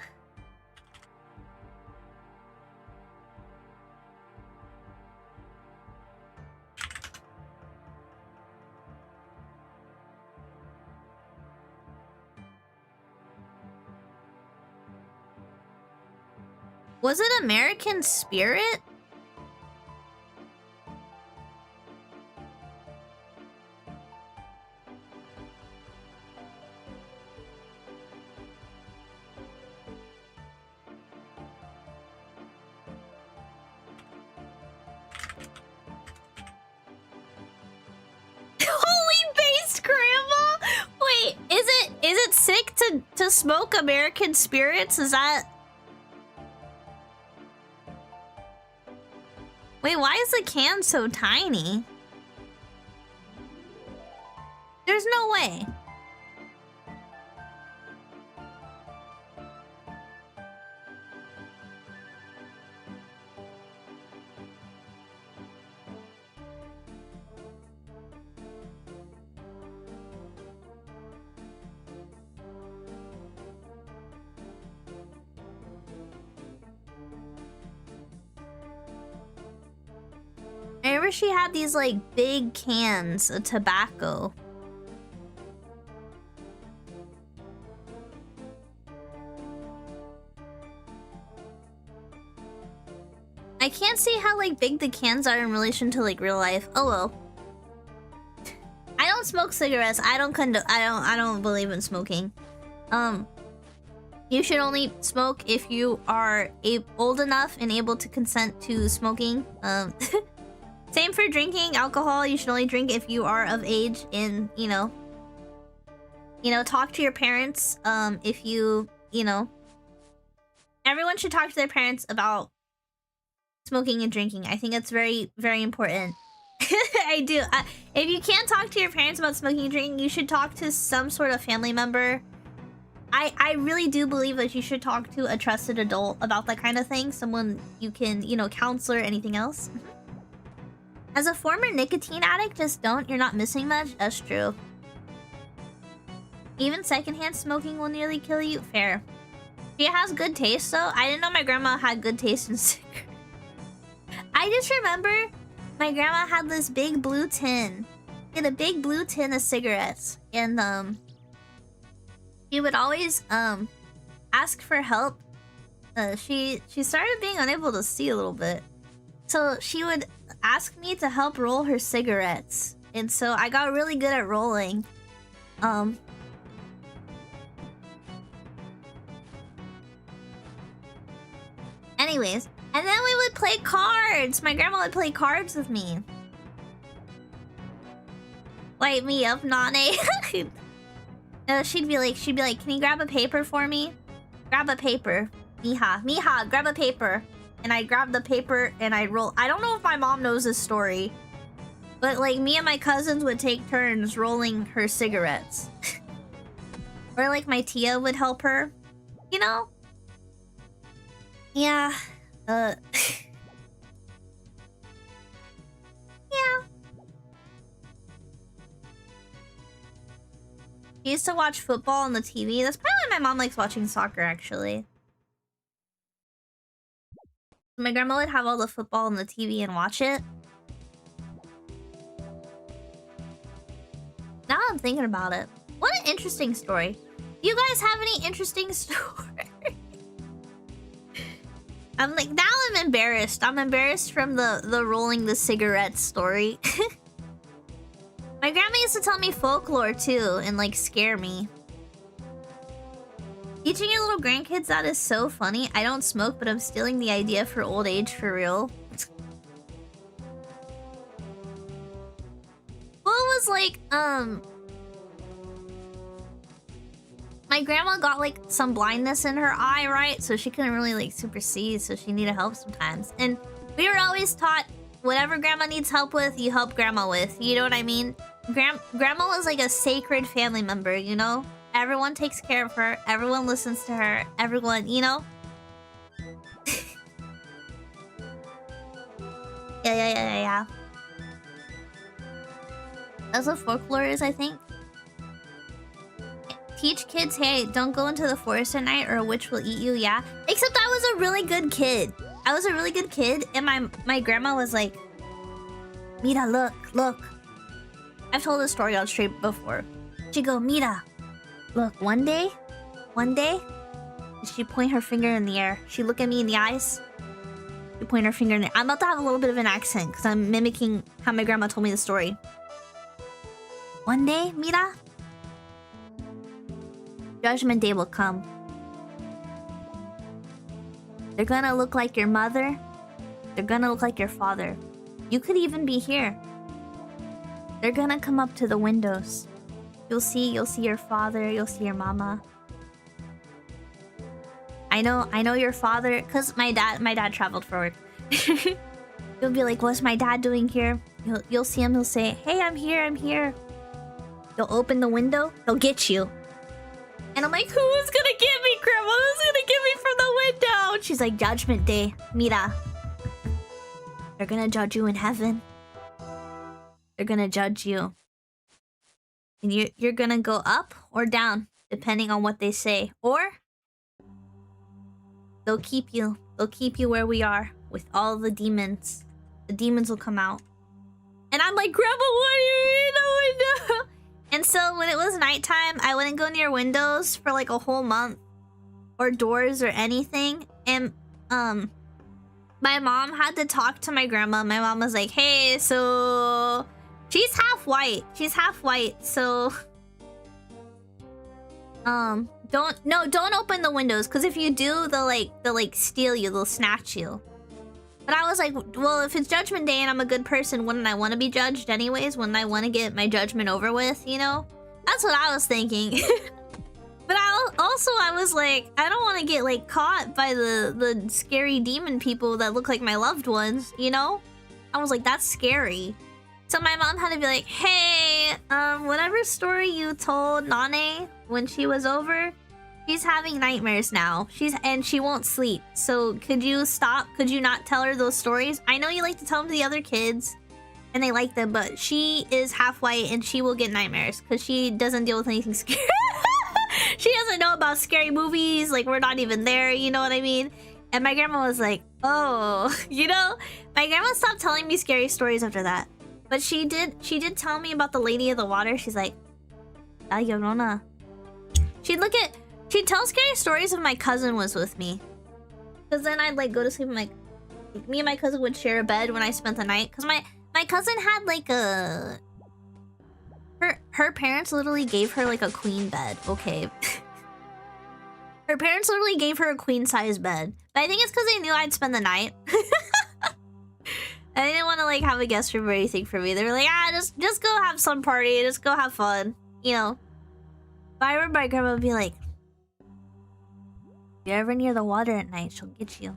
Was it American Spirit? Is it sick to smoke American Spirits? Is that... Wait, why is the can so tiny? There's no way. I remember she had these like big cans of tobacco. I can't see how like big the cans are in relation to like real life. Oh well. I don't smoke cigarettes. I don't believe in smoking. You should only smoke if you are old enough and able to consent to smoking. Same for drinking alcohol. You should only drink if you are of age and, you know, talk to your parents. If you know, everyone should talk to their parents about smoking and drinking. I think it's very, very important. I do. If you can't talk to your parents about smoking and drinking, you should talk to some sort of family member. I really do believe that you should talk to a trusted adult about that kind of thing. Someone you can, you know, counselor, anything else. As a former nicotine addict, just don't. You're not missing much. That's true. Even secondhand smoking will nearly kill you. Fair. She has good taste, though. I didn't know my grandma had good taste in cigarettes. I just remember my grandma had this big blue tin. She had a big blue tin of cigarettes. And, she would always, ask for help. She started being unable to see a little bit. So she would ask me to help roll her cigarettes. And so I got really good at rolling. Anyways, and then we would play cards. My grandma would play cards with me. Light me up, Nane. She'd be like, can you grab a paper for me? Grab a paper. Mija, grab a paper. And I grab the paper and I roll. I don't know if my mom knows this story, but like me and my cousins would take turns rolling her cigarettes. Or like my tia would help her. You know? Yeah. Yeah. She used to watch football on the TV. That's probably why my mom likes watching soccer, actually. My grandma would have all the football on the TV and watch it. Now I'm thinking about it. What an interesting story. Do you guys have any interesting stories? I'm like, now I'm embarrassed. I'm embarrassed from the rolling the cigarette story. My grandma used to tell me folklore too and like scare me. Teaching your little grandkids that is so funny. I don't smoke, but I'm stealing the idea for old age for real. Well, it was like, my grandma got like some blindness in her eye, right? So she couldn't really like super see, so she needed help sometimes. And we were always taught, whatever grandma needs help with, you help grandma with. You know what I mean? Grandma was like a sacred family member, you know? Everyone takes care of her. Everyone listens to her. Everyone, you know? Yeah. That's what folklore is, I think. Teach kids, hey, don't go into the forest at night or a witch will eat you, yeah? Except I was a really good kid. I was a really good kid, and my grandma was like, Mira, look. I've told this story on stream before. She'd go, Mira, look, one day, she'd point her finger in the air. She'd look at me in the eyes. She'd point her finger in the air. I'm about to have a little bit of an accent because I'm mimicking how my grandma told me the story. One day, Mira, Judgment Day will come. They're gonna look like your mother. They're gonna look like your father. You could even be here. They're gonna come up to the windows. You'll see your father, you'll see your mama. I know your father, cause my dad traveled for work. You'll be like, what's my dad doing here? You'll see him, he'll say, hey, I'm here. You'll open the window, he'll get you. And I'm like, who's gonna get me, Grandma? Who's gonna get me from the window? She's like, Judgment Day, Mira. They're gonna judge you in heaven. They're gonna judge you. And you're gonna go up or down, depending on what they say. Or they'll keep you. They'll keep you where we are with all the demons. The demons will come out. And I'm like, Grandma, what do you mean the window? And so when it was nighttime, I wouldn't go near windows for like a whole month. Or doors or anything. And my mom had to talk to my grandma. My mom was like, hey, so she's half white. So don't open the windows, because if you do, they'll steal you, they'll snatch you. But I was like, well, if it's Judgment Day and I'm a good person, wouldn't I want to be judged anyways? Wouldn't I want to get my judgment over with, you know? That's what I was thinking. But I was like, I don't want to get like caught by the scary demon people that look like my loved ones, you know? I was like, that's scary. So my mom had to be like, hey, whatever story you told Nane when she was over, she's having nightmares now. And she won't sleep. So could you stop? Could you not tell her those stories? I know you like to tell them to the other kids and they like them, but she is half white and she will get nightmares because she doesn't deal with anything scary. She doesn't know about scary movies. Like, we're not even there, you know what I mean? And my grandma was like, oh, you know? My grandma stopped telling me scary stories after that. But she did tell me about the Lady of the Water. She's like, La Llorona. She'd tell scary stories if my cousin was with me. Because then I'd like go to sleep and like me and my cousin would share a bed when I spent the night. Because my cousin had like a... Her parents literally gave her like a queen bed. Okay. Her parents literally gave her a queen size bed. But I think it's because they knew I'd spend the night. I didn't want to like have a guest room or anything for me. They were like, just go have some party. Just go have fun. You know. But I remember my grandma would be like, if you're ever near the water at night, she'll get you.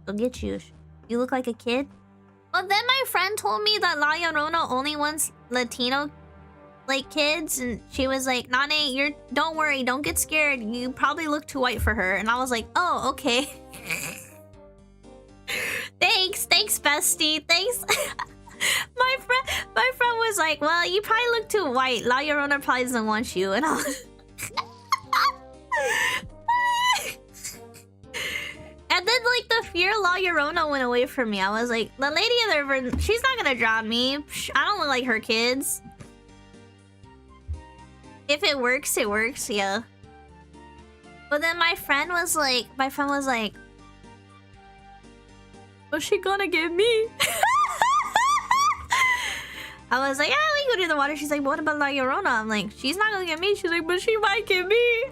She'll get you. You look like a kid. Well, then my friend told me that La Llorona only wants Latino like kids, and she was like, Nane, don't worry, don't get scared. You probably look too white for her. And I was like, oh, okay. Thanks, bestie. Thanks. my friend was like, well, you probably look too white. La Llorona probably doesn't want you. And I was and then like the fear La Llorona went away from me. I was like, the lady of the river, she's not gonna drown me. I don't look like her kids. If it works, it works, yeah. But then my friend was like, what's she gonna get me? I was like, yeah, we can go to the water. She's like, what about La Llorona? I'm like, she's not gonna get me. She's like, but she might get me.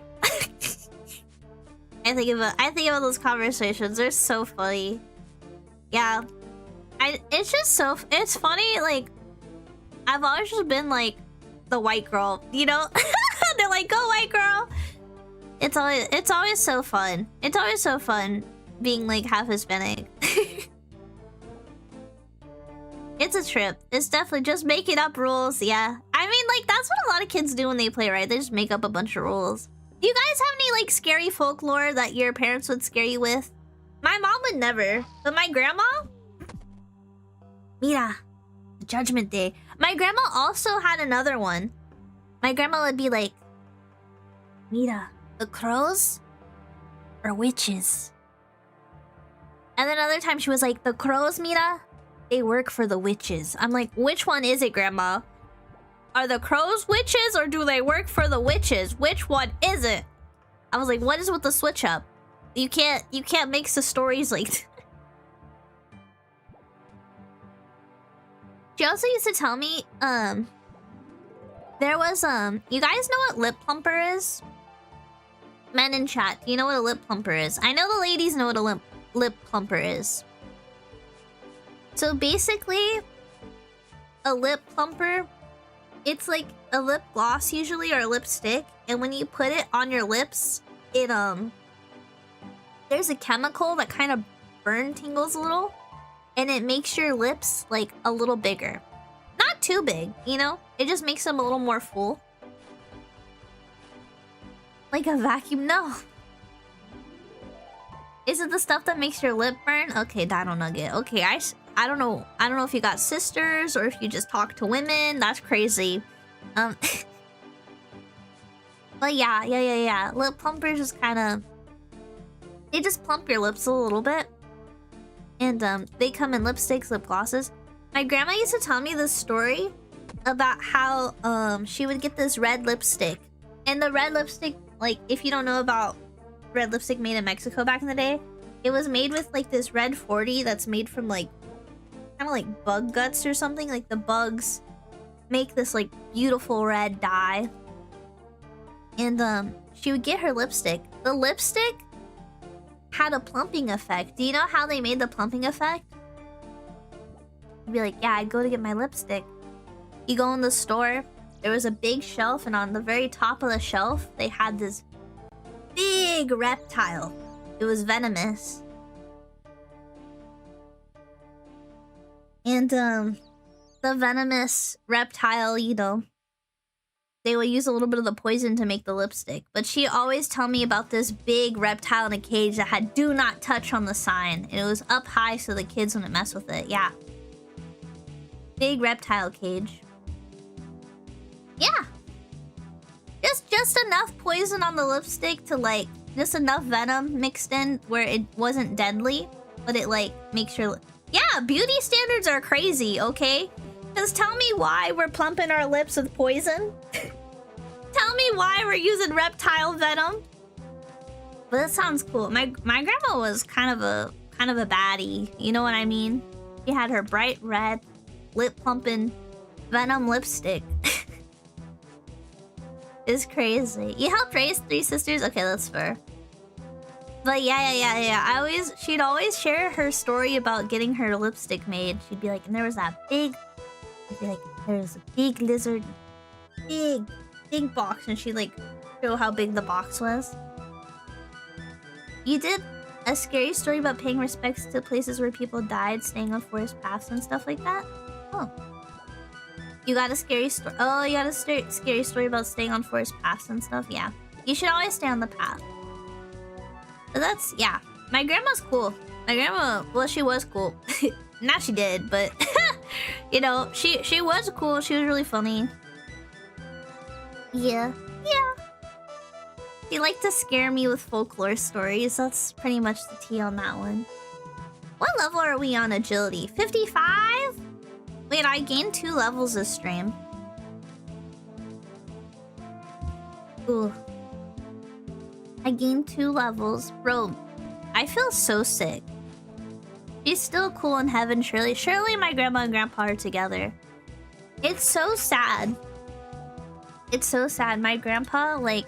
I think about those conversations. They're so funny. Yeah. It's just so... It's funny, like... I've always just been, like, the white girl, you know? They're like, go white girl! It's always so fun. It's always so fun being, like, half Hispanic. It's a trip. It's definitely just making up rules, yeah. I mean, like, that's what a lot of kids do when they play, right? They just make up a bunch of rules. Do you guys have any, like, scary folklore that your parents would scare you with? My mom would never. But my grandma? Mira, the Judgment Day. My grandma also had another one. My grandma would be like, Mira, the crows are witches. And then another time she was like, the crows, Mira, they work for the witches. I'm like, which one is it, Grandma? Are the crows witches or do they work for the witches? Which one is it? I was like, what is with the switch up? You can't mix the stories like... She also used to tell me, there was, you guys know what lip plumper is? Men in chat, do you know what a lip plumper is? I know the ladies know what a lip plumper is. So basically, a lip plumper, it's like a lip gloss usually, or a lipstick, and when you put it on your lips, it there's a chemical that kind of burn tingles a little, and it makes your lips like a little bigger. Not too big, you know? It just makes them a little more full. Like a vacuum? No. Is it the stuff that makes your lip burn? Okay, Dino Nugget. Okay, I don't know. I don't know if you got sisters or if you just talk to women. That's crazy. But yeah. Lip plumpers just kind of... They just plump your lips a little bit. And they come in lipsticks, lip glosses. My grandma used to tell me this story about how she would get this red lipstick. And the red lipstick, like, if you don't know about red lipstick made in Mexico back in the day, it was made with like this red 40 that's made from like kind of like bug guts or something. Like the bugs make this like beautiful red dye. And she would get her lipstick. The lipstick had a plumping effect. Do you know how they made the plumping effect? You'd be like, yeah, I'd go to get my lipstick. You go in the store, there was a big shelf, and on the very top of the shelf, they had this big reptile. It was venomous. And the venomous reptile, you know, they would use a little bit of the poison to make the lipstick. But she always tell me about this big reptile in a cage that had "do not touch" on the sign. And it was up high so the kids wouldn't mess with it. Yeah. Big reptile cage. Yeah. Just enough poison on the lipstick to like, just enough venom mixed in where it wasn't deadly. But it like makes your... Yeah, beauty standards are crazy, okay? Just tell me why we're plumping our lips with poison. Tell me why we're using reptile venom. But that sounds cool. My grandma was kind of a baddie. You know what I mean? She had her bright red, lip plumping venom lipstick. It's crazy. You helped raise 3 sisters? Okay, that's fair. But yeah. She'd always share her story about getting her lipstick made. She'd be like, and there was that big... She'd be like, there's a big lizard. Big box. And she'd like show how big the box was. You did a scary story about paying respects to places where people died, staying on forest paths and stuff like that? Oh. You got a scary story. Oh, you got a scary story about staying on forest paths and stuff. Yeah, you should always stay on the path. But that's, yeah. My grandma's cool. My grandma, well, she was cool. Now she did, but you know, she was cool. She was really funny. Yeah. She liked to scare me with folklore stories. That's pretty much the tea on that one. What level are we on agility? 55? Wait, I gained 2 levels this stream. Ooh. I gained 2 levels. Bro, I feel so sick. She's still cool in heaven, surely. Surely my grandma and grandpa are together. It's so sad. It's so sad. My grandpa, like...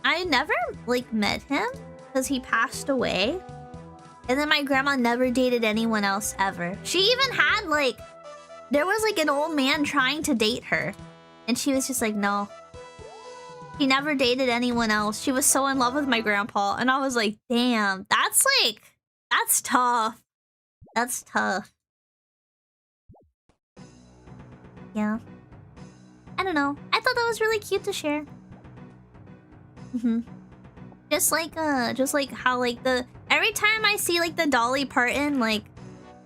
I never, like, met him because he passed away. And then my grandma never dated anyone else ever. She even had, like... There was, like, an old man trying to date her. And she was just like, no. She never dated anyone else. She was so in love with my grandpa. And I was like, damn. That's, like... That's tough. That's tough. Yeah. I don't know. I thought that was really cute to share. Just like how, like, the... Every time I see, like, the Dolly Parton, like...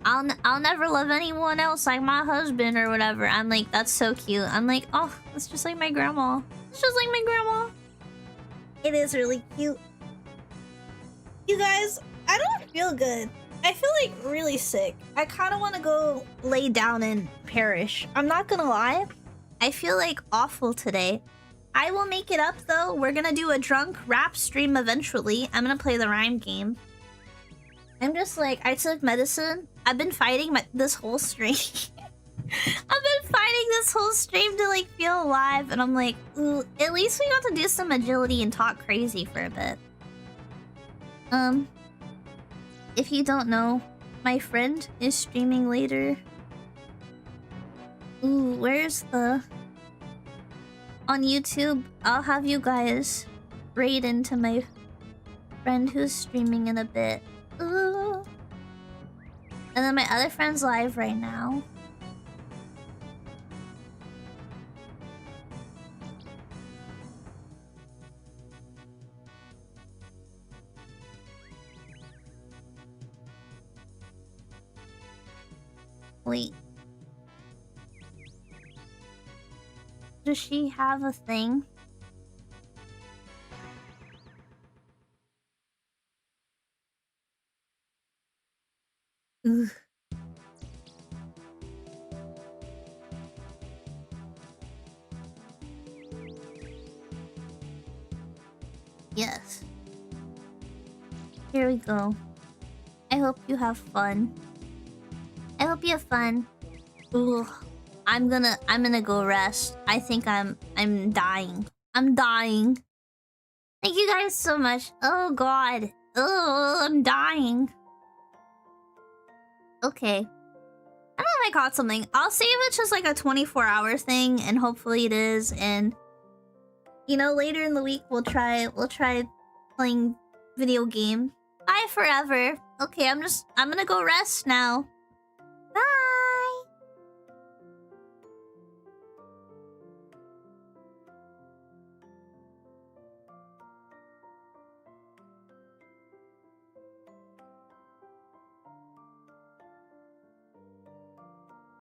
I'll never love anyone else like my husband or whatever. I'm like, that's so cute. I'm like, oh, it's just like my grandma. It's just like my grandma. It is really cute. You guys, I don't feel good. I feel like really sick. I kind of want to go lay down and perish. I'm not gonna lie. I feel like awful today. I will make it up though. We're gonna do a drunk rap stream eventually. I'm gonna play the rhyme game. I'm just like, I took medicine. I've been fighting this whole stream. I've been fighting this whole stream to, like, feel alive. And I'm like, ooh, at least we got to do some agility and talk crazy for a bit. If you don't know, my friend is streaming later. Ooh, where's the... On YouTube, I'll have you guys raid into my friend who's streaming in a bit. Ooh. And then my other friend's live right now. Wait. Does she have a thing? Ugh. Yes. Here we go. I hope you have fun. I hope you have fun. Ugh. I'm gonna go rest. I think I'm dying. I'm dying. Thank you guys so much. Oh god. Oh, I'm dying. Okay. I don't know if I caught something. I'll see if it's just like a 24-hour thing, and hopefully it is. And you know, later in the week we'll try playing video game. Bye forever. Okay, I'm gonna go rest now.